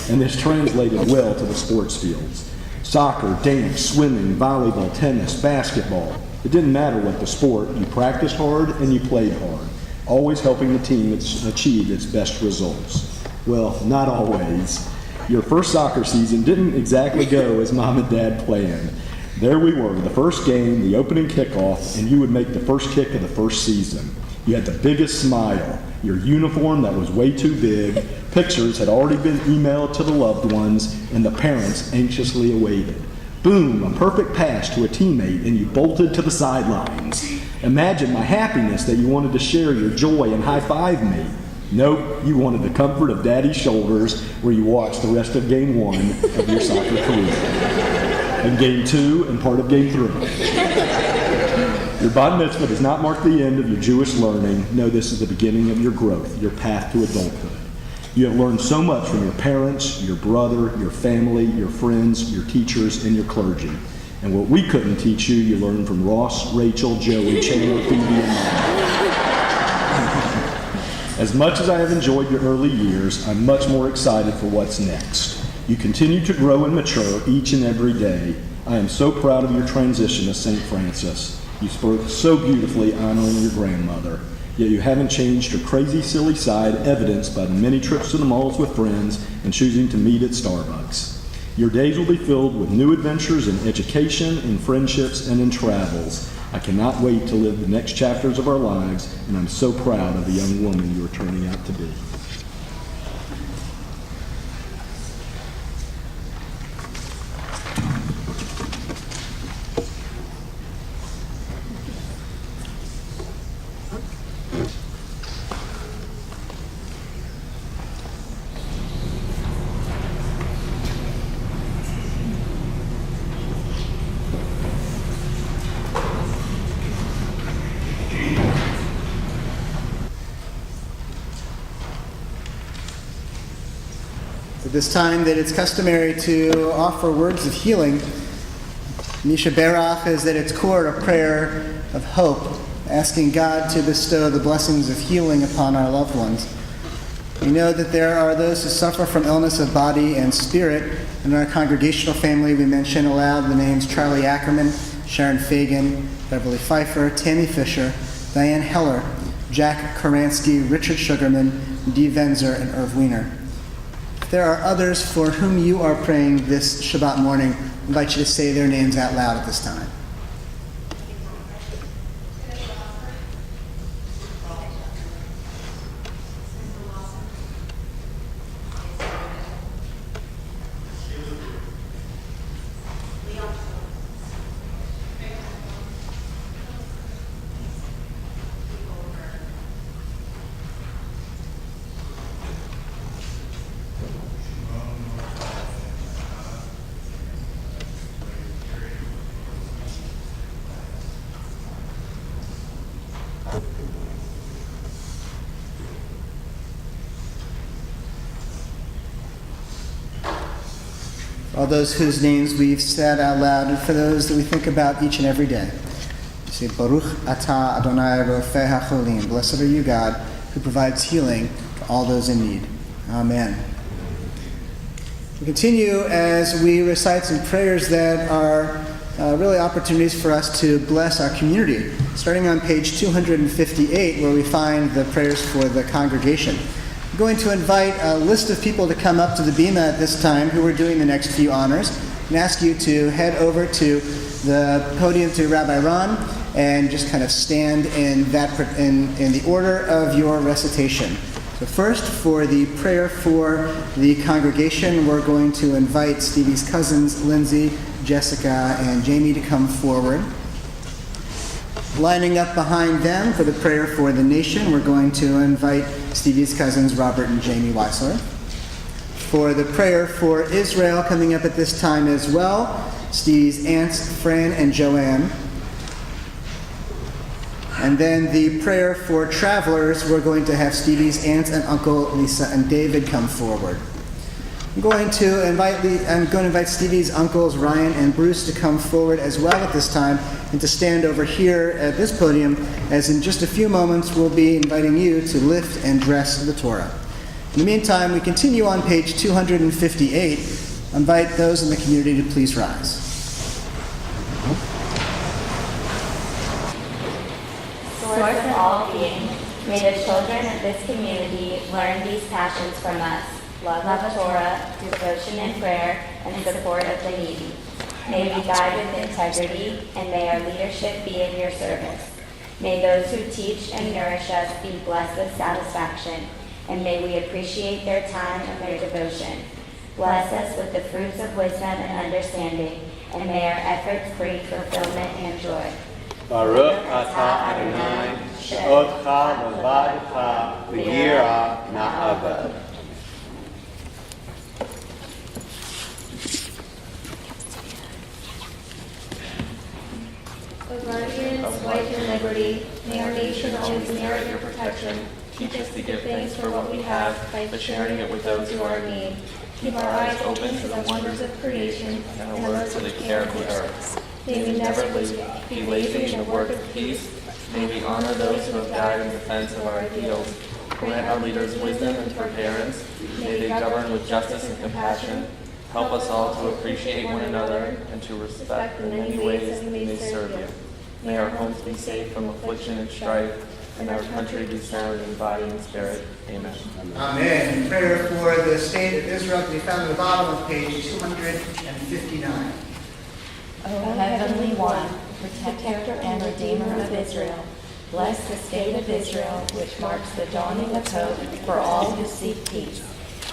and this translated well to the sports fields. Soccer, dance, swimming, volleyball, tennis, basketball. It didn't matter what the sport, you practiced hard and you played hard, always helping the team achieve its best results. Well, not always. Your first soccer season didn't exactly go as Mom and Dad planned. There we were, the first game, the opening kickoff, and you would make the first kick of the first season. You had the biggest smile, your uniform that was way too big, pictures had already been emailed to the loved ones, and the parents anxiously awaited. Boom, a perfect pass to a teammate, and you bolted to the sidelines. Imagine my happiness that you wanted to share your joy and high-five me. Nope, you wanted the comfort of Daddy's shoulders where you watched the rest of Game 1 of your soccer career. And Game 2 and part of Game 3. Your bat mitzvah does not mark the end of your Jewish learning. No, this is the beginning of your growth, your path to adulthood. You have learned so much from your parents, your brother, your family, your friends, your teachers, and your clergy. And what we couldn't teach you, you learned from Ross, Rachel, Joey, Chandler, Phoebe, and Mom. As much as I have enjoyed your early years, I'm much more excited for what's next. You continue to grow and mature each and every day. I am so proud of your transition to St. Francis. You spoke so beautifully honoring your grandmother. Yet you haven't changed your crazy, silly side, evidenced by the many trips to the malls with friends and choosing to meet at Starbucks. Your days will be filled with new adventures in education, in friendships, and in travels. I cannot wait to live the next chapters of our lives, and I'm so proud of the young woman you are turning out to be. At this time that it's customary to offer words of healing, Misha Berach is at its core a prayer of hope, asking God to bestow the blessings of healing upon our loved ones. We know that there are those who suffer from illness of body and spirit. In our congregational family, we mention aloud the names Charlie Ackerman, Sharon Fagan, Beverly Pfeiffer, Tammy Fisher, Diane Heller, Jack Koransky, Richard Sugarman, Dee Venzer, and Irv Wiener. If there are others for whom you are praying this Shabbat morning, I invite you to say their names out loud at this time. All those whose names we've said out loud, and for those that we think about each and every day. You say, Baruch atah Adonai Rofei HaCholim. Blessed are you, God, who provides healing to all those in need. Amen. We continue as we recite some prayers that are really opportunities for us to bless our community. Starting on page 258, where we find the prayers for the congregation. I'm going to invite a list of people to come up to the bima at this time who are doing the next few honors, and ask you to head over to the podium to Rabbi Ron and just kind of stand in the order of your recitation. So first, for the prayer for the congregation, we're going to invite Stevie's cousins, Lindsay, Jessica, and Jamie to come forward. Lining up behind them for the prayer for the nation, we're going to invite Stevie's cousins, Robert and Jamie Weisler. For the prayer for Israel, coming up at this time as well, Stevie's aunts, Fran and Joanne. And then the prayer for travelers, we're going to have Stevie's aunts and uncle Lisa and David come forward. I'm going to invite Stevie's uncles Ryan and Bruce to come forward as well at this time and to stand over here at this podium, as in just a few moments we'll be inviting you to lift and dress the Torah. In the meantime, we continue on page 258. I invite those in the community to please rise. Source of all being, may the children of this community learn these passions from us: love of Torah, devotion and prayer, and support of the needy. May we guide with integrity, and may our leadership be in your service. May those who teach and nourish us be blessed with satisfaction, and may we appreciate their time and their devotion. Bless us with the fruits of wisdom and understanding, and may our efforts bring fulfillment and joy. Baruch atah Adonai, she'odcha levadecha v'yira na'aved. O guardians, life and liberty, may our nation always merit your protection. Teach us to give thanks for what we have by sharing it with those who are in need. Keep our eyes open to the wonders of creation and alert to the care of the earth. May we never be lazy in the work of peace. May we honor those who have died in defense of our ideals. Grant our leaders wisdom and forbearance. May they govern with justice and compassion. Help us all to appreciate one another and to respect the many ways that we may serve you. May our homes be safe from affliction and strife, and our country be sound in body and spirit. Amen. Amen. Prayer for the state of Israel can be found at the bottom of page 259. O Heavenly One, Protector and Redeemer of Israel, bless the state of Israel, which marks the dawning of hope for all who seek peace.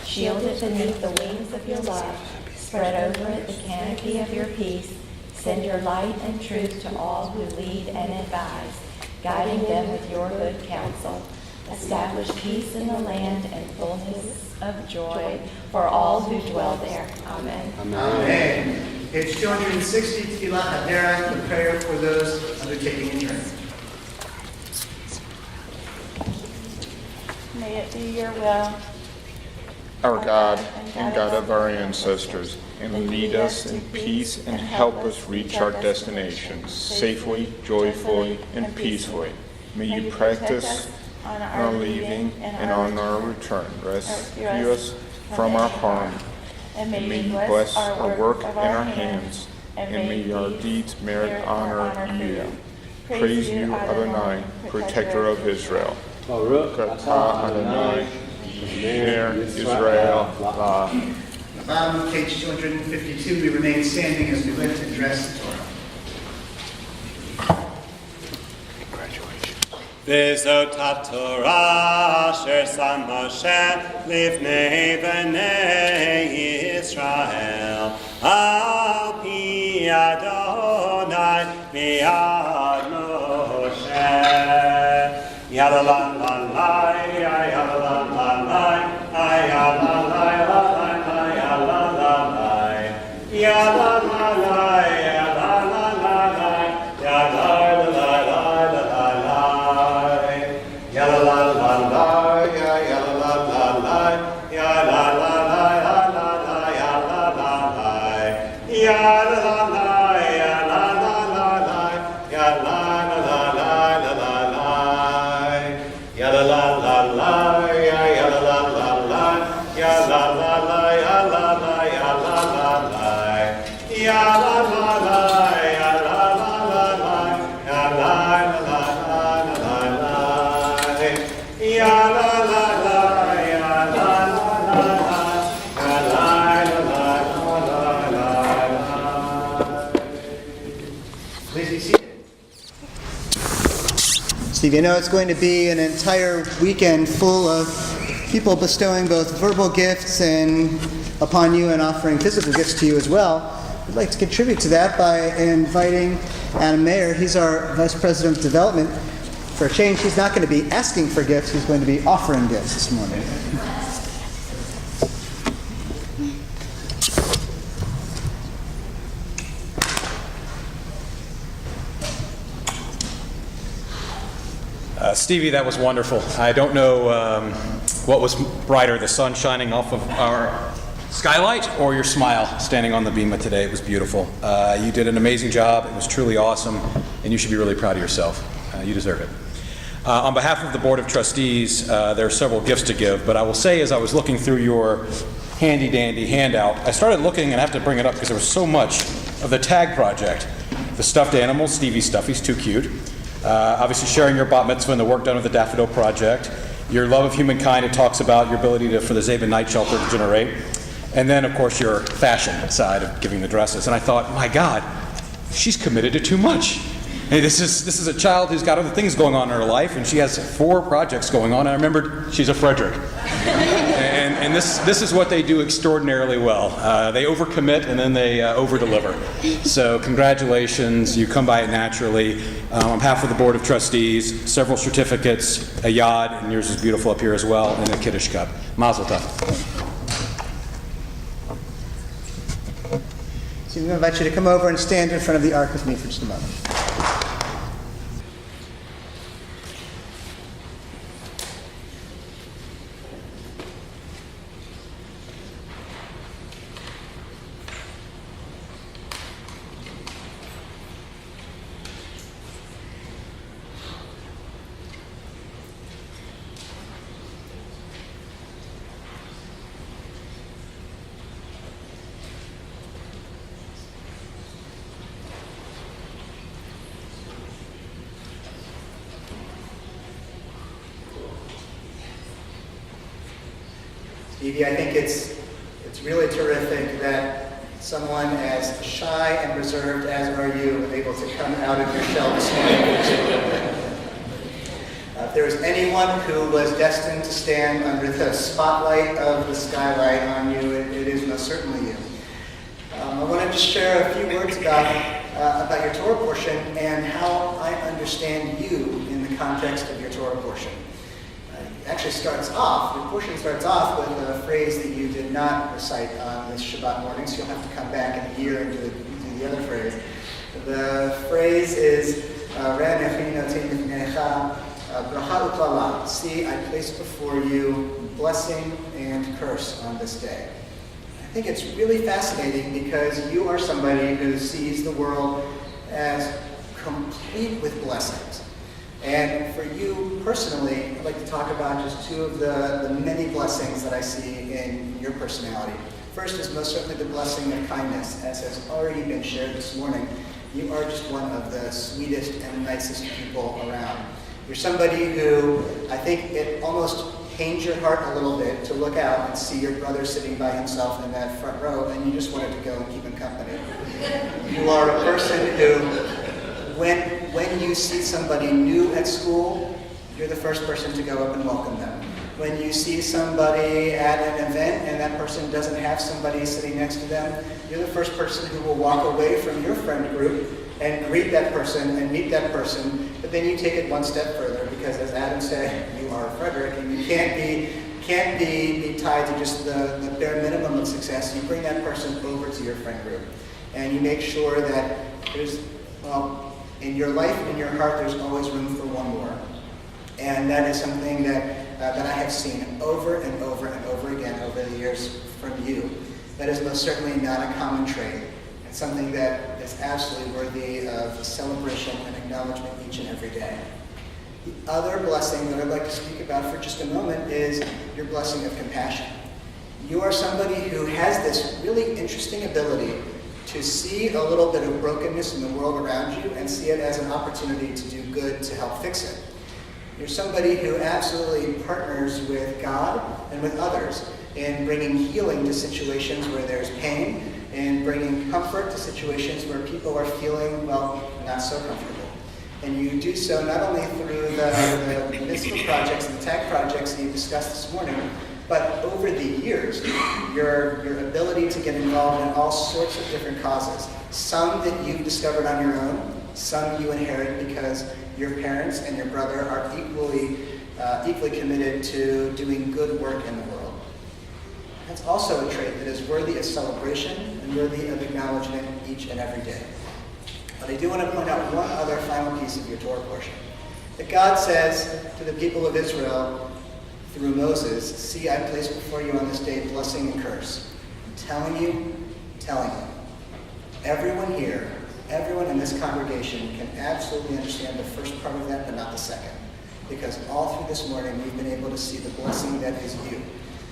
Shield it beneath the wings of your love. Spread over it the canopy of your peace. Send your light and truth to all who lead and advise, guiding them with your good counsel. Establish peace in the land and fullness of joy for all who dwell there. Amen. Amen. Page 260, Tefillah Hadera, the prayer for those undertaking a journey. May it be your will, our God and God of our ancestors, and lead us in peace and help us reach our destinations safely, joyfully, and peacefully. May you practice on our leaving and on our return. Rescue us from our harm, and may you bless our work in our hands, and may our deeds merit honor you. Praise you, Adonai, Protector of Israel. Baruch atah Adonai, Ner Israel La. Bottom of page 252, we remain standing as we lift and dress the Torah. V'zot haTorah asher sam Moshe lifnei bnei Yisrael al pi Adonai mi'ad Moshe. Yada la la la, yada la la la, yada la la la, yada la la la, yada la la, yada la la la, yada la la la. Ya la la la la, ya la la la la, ya la la la la la, ya la la la, ya la la la, ya la la la la, ya la la la la, ya la la la la, ya la la la la, ya la la la, ya la la, ya la la la, ya la la la, ya la la la, ya la la la. Ya la la la, ya la la la la, ya la la la la. Please be seated. Steve, you know it's going to be an entire weekend full of people bestowing both verbal gifts and upon you and offering physical gifts to you as well. We'd like to contribute to that by inviting Adam Mayer. He's our Vice President of Development. For a change, he's not going to be asking for gifts, he's going to be offering gifts this morning. Stevie, that was wonderful. I don't know what was brighter, the sun shining off of our skylight or your smile standing on the bima today. It was beautiful. You did an amazing job. It was truly awesome, and you should be really proud of yourself. You deserve it. On behalf of the Board of Trustees, there are several gifts to give, but I will say as I was looking through your handy-dandy handout, I started looking, and I have to bring it up because there was so much of the TAG project. The stuffed animals, Stevie's stuff, he's too cute. Obviously sharing your bat mitzvah and the work done with the Daffodil Project. Your love of humankind, it talks about your ability for the Zeba Night Shelter to generate. And then, of course, your fashion side of giving the dresses. And I thought, my God, she's committed to too much. Hey, this is a child who's got other things going on in her life, and she has 4 projects going on. And I remembered she's a Frederick. and this is what they do extraordinarily well. They overcommit and then they overdeliver. So congratulations, you come by it naturally. On behalf of the Board of Trustees, several certificates, a yad, and yours is beautiful up here as well, and a Kiddush cup. Mazel tov. So I'm going to invite you to come over and stand in front of the ark with me for just a moment. Stevie, I think it's really terrific that someone as shy and reserved as are you are able to come out of your shell this morning. If there was anyone who was destined to stand under the spotlight of the skylight on you, it is most certainly you. I want to just share a few words about your Torah portion and how I understand you in the context of your Torah portion. Your portion starts off with a phrase that you did not recite on this Shabbat morning, so you'll have to come back in a year and do the other phrase. The phrase is, see, I place before you blessing and curse on this day. I think it's really fascinating because you are somebody who sees the world as complete with blessings. And for you personally, I'd like to talk about just 2 of the many blessings that I see in your personality. First is most certainly the blessing of kindness, as has already been shared this morning. You are just one of the sweetest and nicest people around. You're somebody who I think it almost pains your heart a little bit to look out and see your brother sitting by himself in that front row, and you just wanted to go and keep him company. You are a person who, when you see somebody new at school, you're the first person to go up and welcome them. When you see somebody at an event and that person doesn't have somebody sitting next to them, you're the first person who will walk away from your friend group and greet that person and meet that person, but then you take it one step further because, as Adam said, you are a Frederick and you can't be tied to just the bare minimum of success. You bring that person over to your friend group and you make sure that there's, in your life, in your heart, there's always room for one more. And that is something that I have seen over and over and over again over the years from you. That is most certainly not a common trait. It's something that is absolutely worthy of celebration and acknowledgement each and every day. The other blessing that I'd like to speak about for just a moment is your blessing of compassion. You are somebody who has this really interesting ability to see a little bit of brokenness in the world around you and see it as an opportunity to do good to help fix it. You're somebody who absolutely partners with God and with others in bringing healing to situations where there's pain and bringing comfort to situations where people are feeling, not so comfortable. And you do so not only through the mitzvah projects and the TAG projects that you discussed this morning, but over the years, your ability to get involved in all sorts of different causes, some that you've discovered on your own, Some you inherit because your parents and your brother are equally committed to doing good work in the world. That's also a trait that is worthy of celebration and worthy of acknowledgement each and every day. But I do want to point out one other final piece of your Torah portion. That God says to the people of Israel through Moses, "See, I place before you on this day blessing and curse." I'm telling you, everyone here, everyone in this congregation can absolutely understand the first part of that, but not the second. Because all through this morning, we've been able to see the blessing that is you.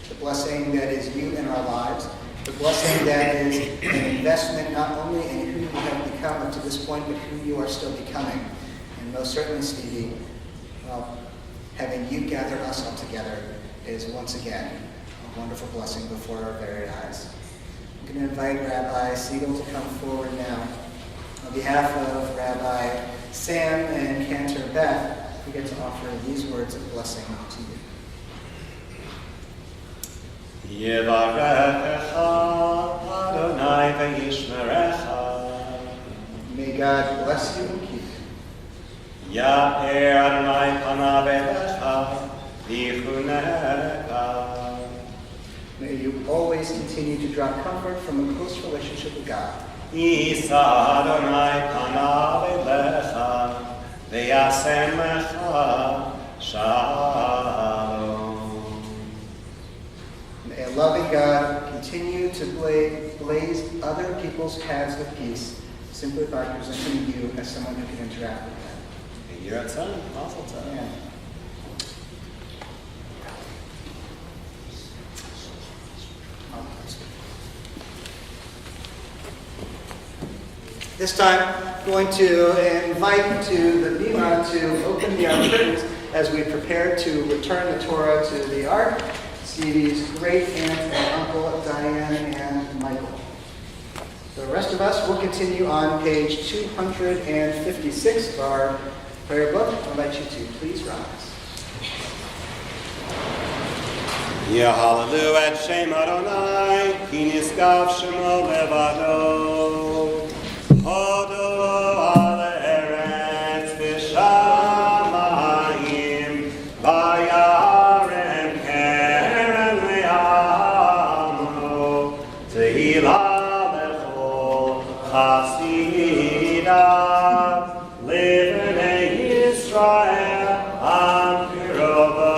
The blessing that is you in our lives. The blessing that is an investment not only in who you have become up to this point, but who you are still becoming. And most certainly, Stevie, well, having you gather us all together is once again a wonderful blessing before our very eyes. I'm going to invite Rabbi Siegel to come forward now. On behalf of Rabbi Sam and Cantor Beth, we get to offer these words of blessing to you. Yevarechecha Adonai v'yishmerecha. May God bless you and keep you. Ya'er Adonai panav elecha v'yichunecha. May you always continue to draw comfort from a close relationship with God. Yisa Adonai panav elecha v'yasem lecha shalom. May a loving God continue to blaze other people's paths with peace simply by presenting you as someone who can interact with them. You're at son, awful time. Yeah. This time, I'm going to invite to the Bima to open the Ark curtains as we prepare to return the Torah to the Ark. Stevie's great aunt and uncle, Diane and Michael. The rest of us will continue on page 256 of our prayer book. I invite you to please rise. Yahalelu et Shem Adonai, ki niskav shemo levado. Hodo al eretz v'shamayim, vayarem keren le'amo, tehila lechol chasidav, livnei Yisrael am pirovo.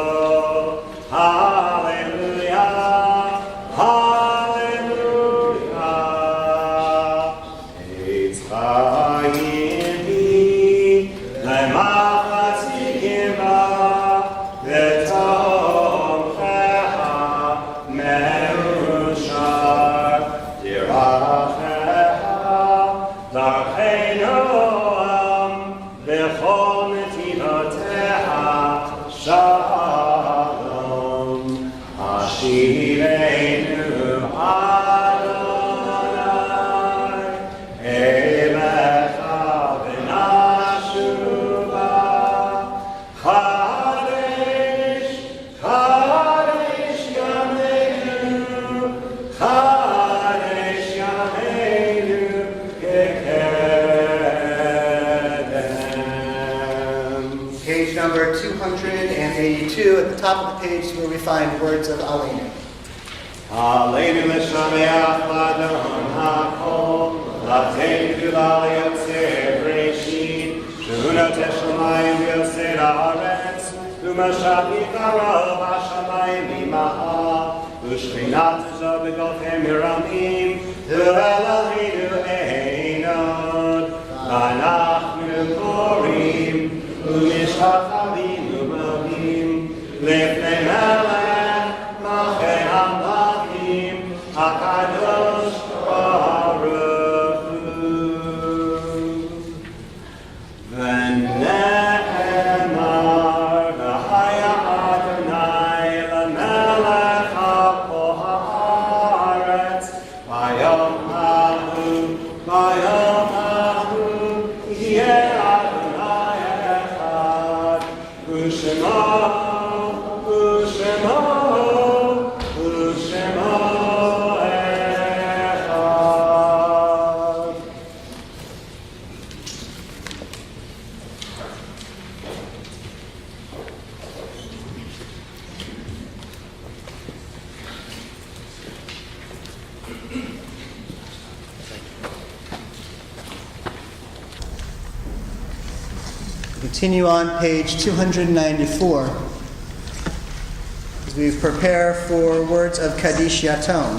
Page number 282 at the top of the page where we find words of Aleinu. Aleinu l'shameach l'adon ha'kol, l'atenu gdula l'yotzer b'reshit, shehu noteh shamayim v'yotzer ha'aretz, u'mashav yikarav ha'shamayim imaha, u'shchinat zo b'gofem yiramim, u'Eloheinu einod, v'anachnu korim, u'mishachavim u'mavim, lefnei melech malchei hamlachim, hakadosh baruch hu. V'ne'emar v'haya Adonai lemelech ha'kol ha'aretz, v'yom hahu, v'yom hahu, yeh Adonai echad, u'shemo, u'shemo, u'shemo echad. Continue on page 294 as we prepare for words of Kaddish Yatom.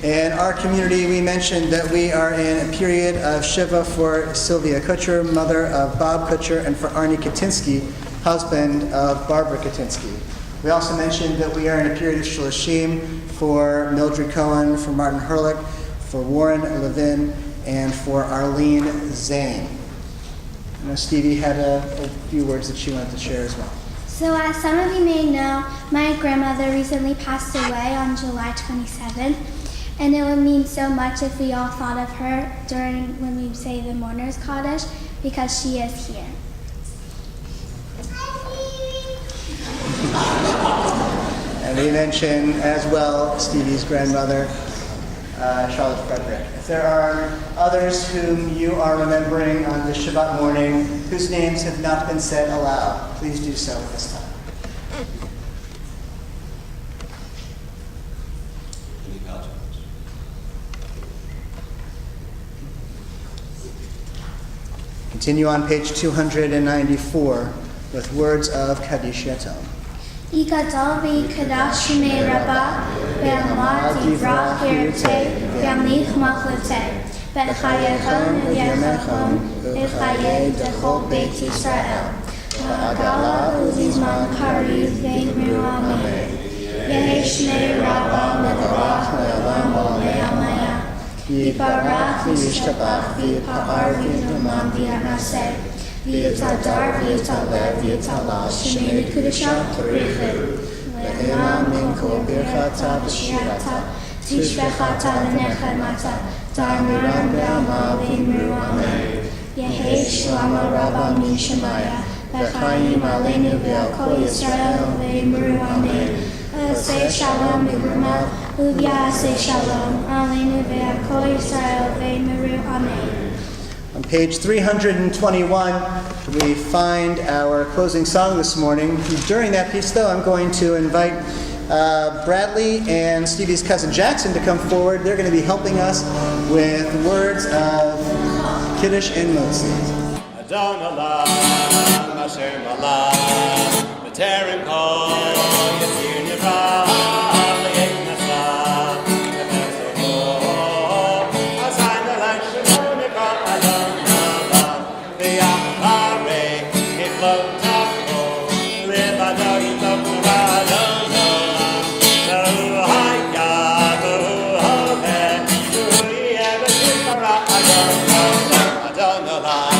In our community, we mentioned that we are in a period of Shiva for Sylvia Kutcher, mother of Bob Kutcher, and for Arnie Katinsky, husband of Barbara Katinsky. We also mentioned that we are in a period of Shloshim for Mildred Cohen, for Martin Herlick, for Warren Levin, and for Arlene Zane. I know Stevie had a few words that she wanted to share as well. So as some of you may know, my grandmother recently passed away on July 27th, and it would mean so much if we all thought of her during when we say the Mourner's Kaddish, because she is here. And we mentioned as well Stevie's grandmother, Charlotte Frederick. If there are others whom you are remembering on this Shabbat morning whose names have not been said aloud, please do so at this time. Continue on page 294 with words of Kaddish Yatom. Yikadol v'yikadash shmei Rabbah, ve'amad yivrach yirteh, ve'amlich machloteh, ve'chayechon v'yechachon, ve'chayeh dechol beit Yisrael. V'agala u'zizman kariv ve'imru amen. Yehi shmei Rabbah mevarach le'olam v'le'amaya. Yibarach v'yishtabach v'yipa'ar v'yinumam v'yanaseh. V'yitadar v'yitalev v'yitalal shemei kudasham torichim ve'elam min kol birchata v'shirata tishvechata v'nechemata dar miram be'amal v'imru amen. Yehi shlama rabba min shemaya v'chayim aleinu ve'al kol Yisrael v'imru amen. Aseh shalom v'gruma u'v'yaseh shalom aleinu ve'al kol Yisrael v'imru amen. On page 321, we find our closing song this morning. During that piece, though, I'm going to invite Bradley and Stevie's cousin Jackson to come forward. They're going to be helping us with words of Kiddush and Motzi. Adon Olam, Hashem Olam, B'terem Kol, Yitzir Nivra, Le'et Nasa, Efeso Azayin Elek Shemon Nikra Adon Olam, V'yacharei Niflot Tachto, Livado Yitok Nura Adon Olam, V'hu Haya, V'hu Hodeh, V'hu Yeh V'shikara Adon Olam, Adon Olam.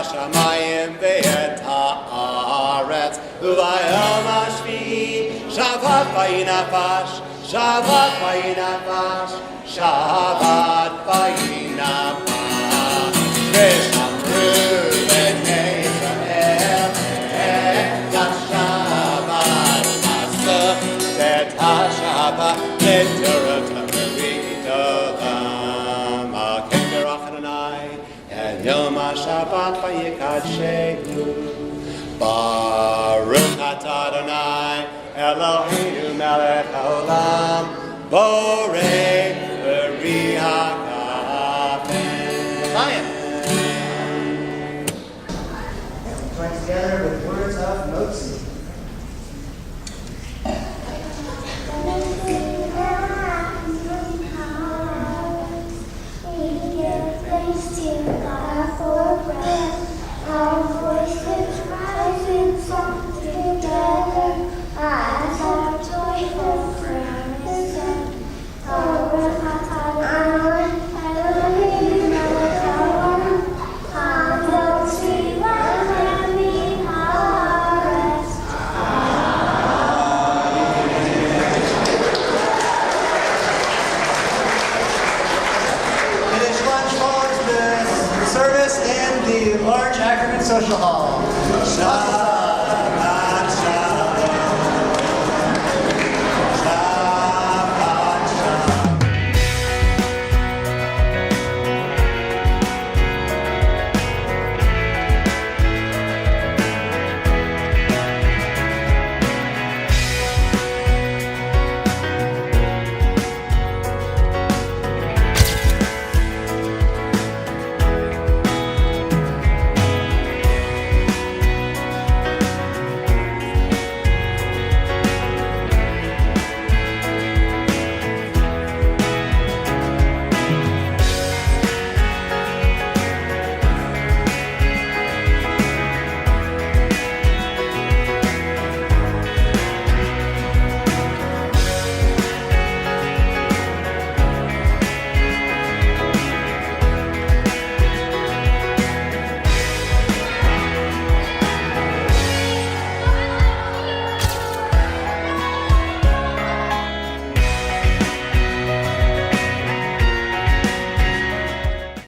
השמיים ואת הארץ, וביום השביעי שבת ויהי נפש, שבת ויהי נפש, שבת ויהי נפש. ושמרו בני ישראל את השבת, עשו את השבת לתורתם וגדולם. כן ברך אדוני את יום השבת ויקדשנו. ברוך אתה אדוני אלוהינו מלך העולם, בורא בריאה כפן. Join together with words of Motzi. We give thanks to God for breath. Our voices rise in song together as our joyful prayer is said. Baruch atah Adonai Eloheinu melech haolam, Hadol tzivah min haaretz. Finish lunch follows the service in the large Ackerman Social Hall. Shabbat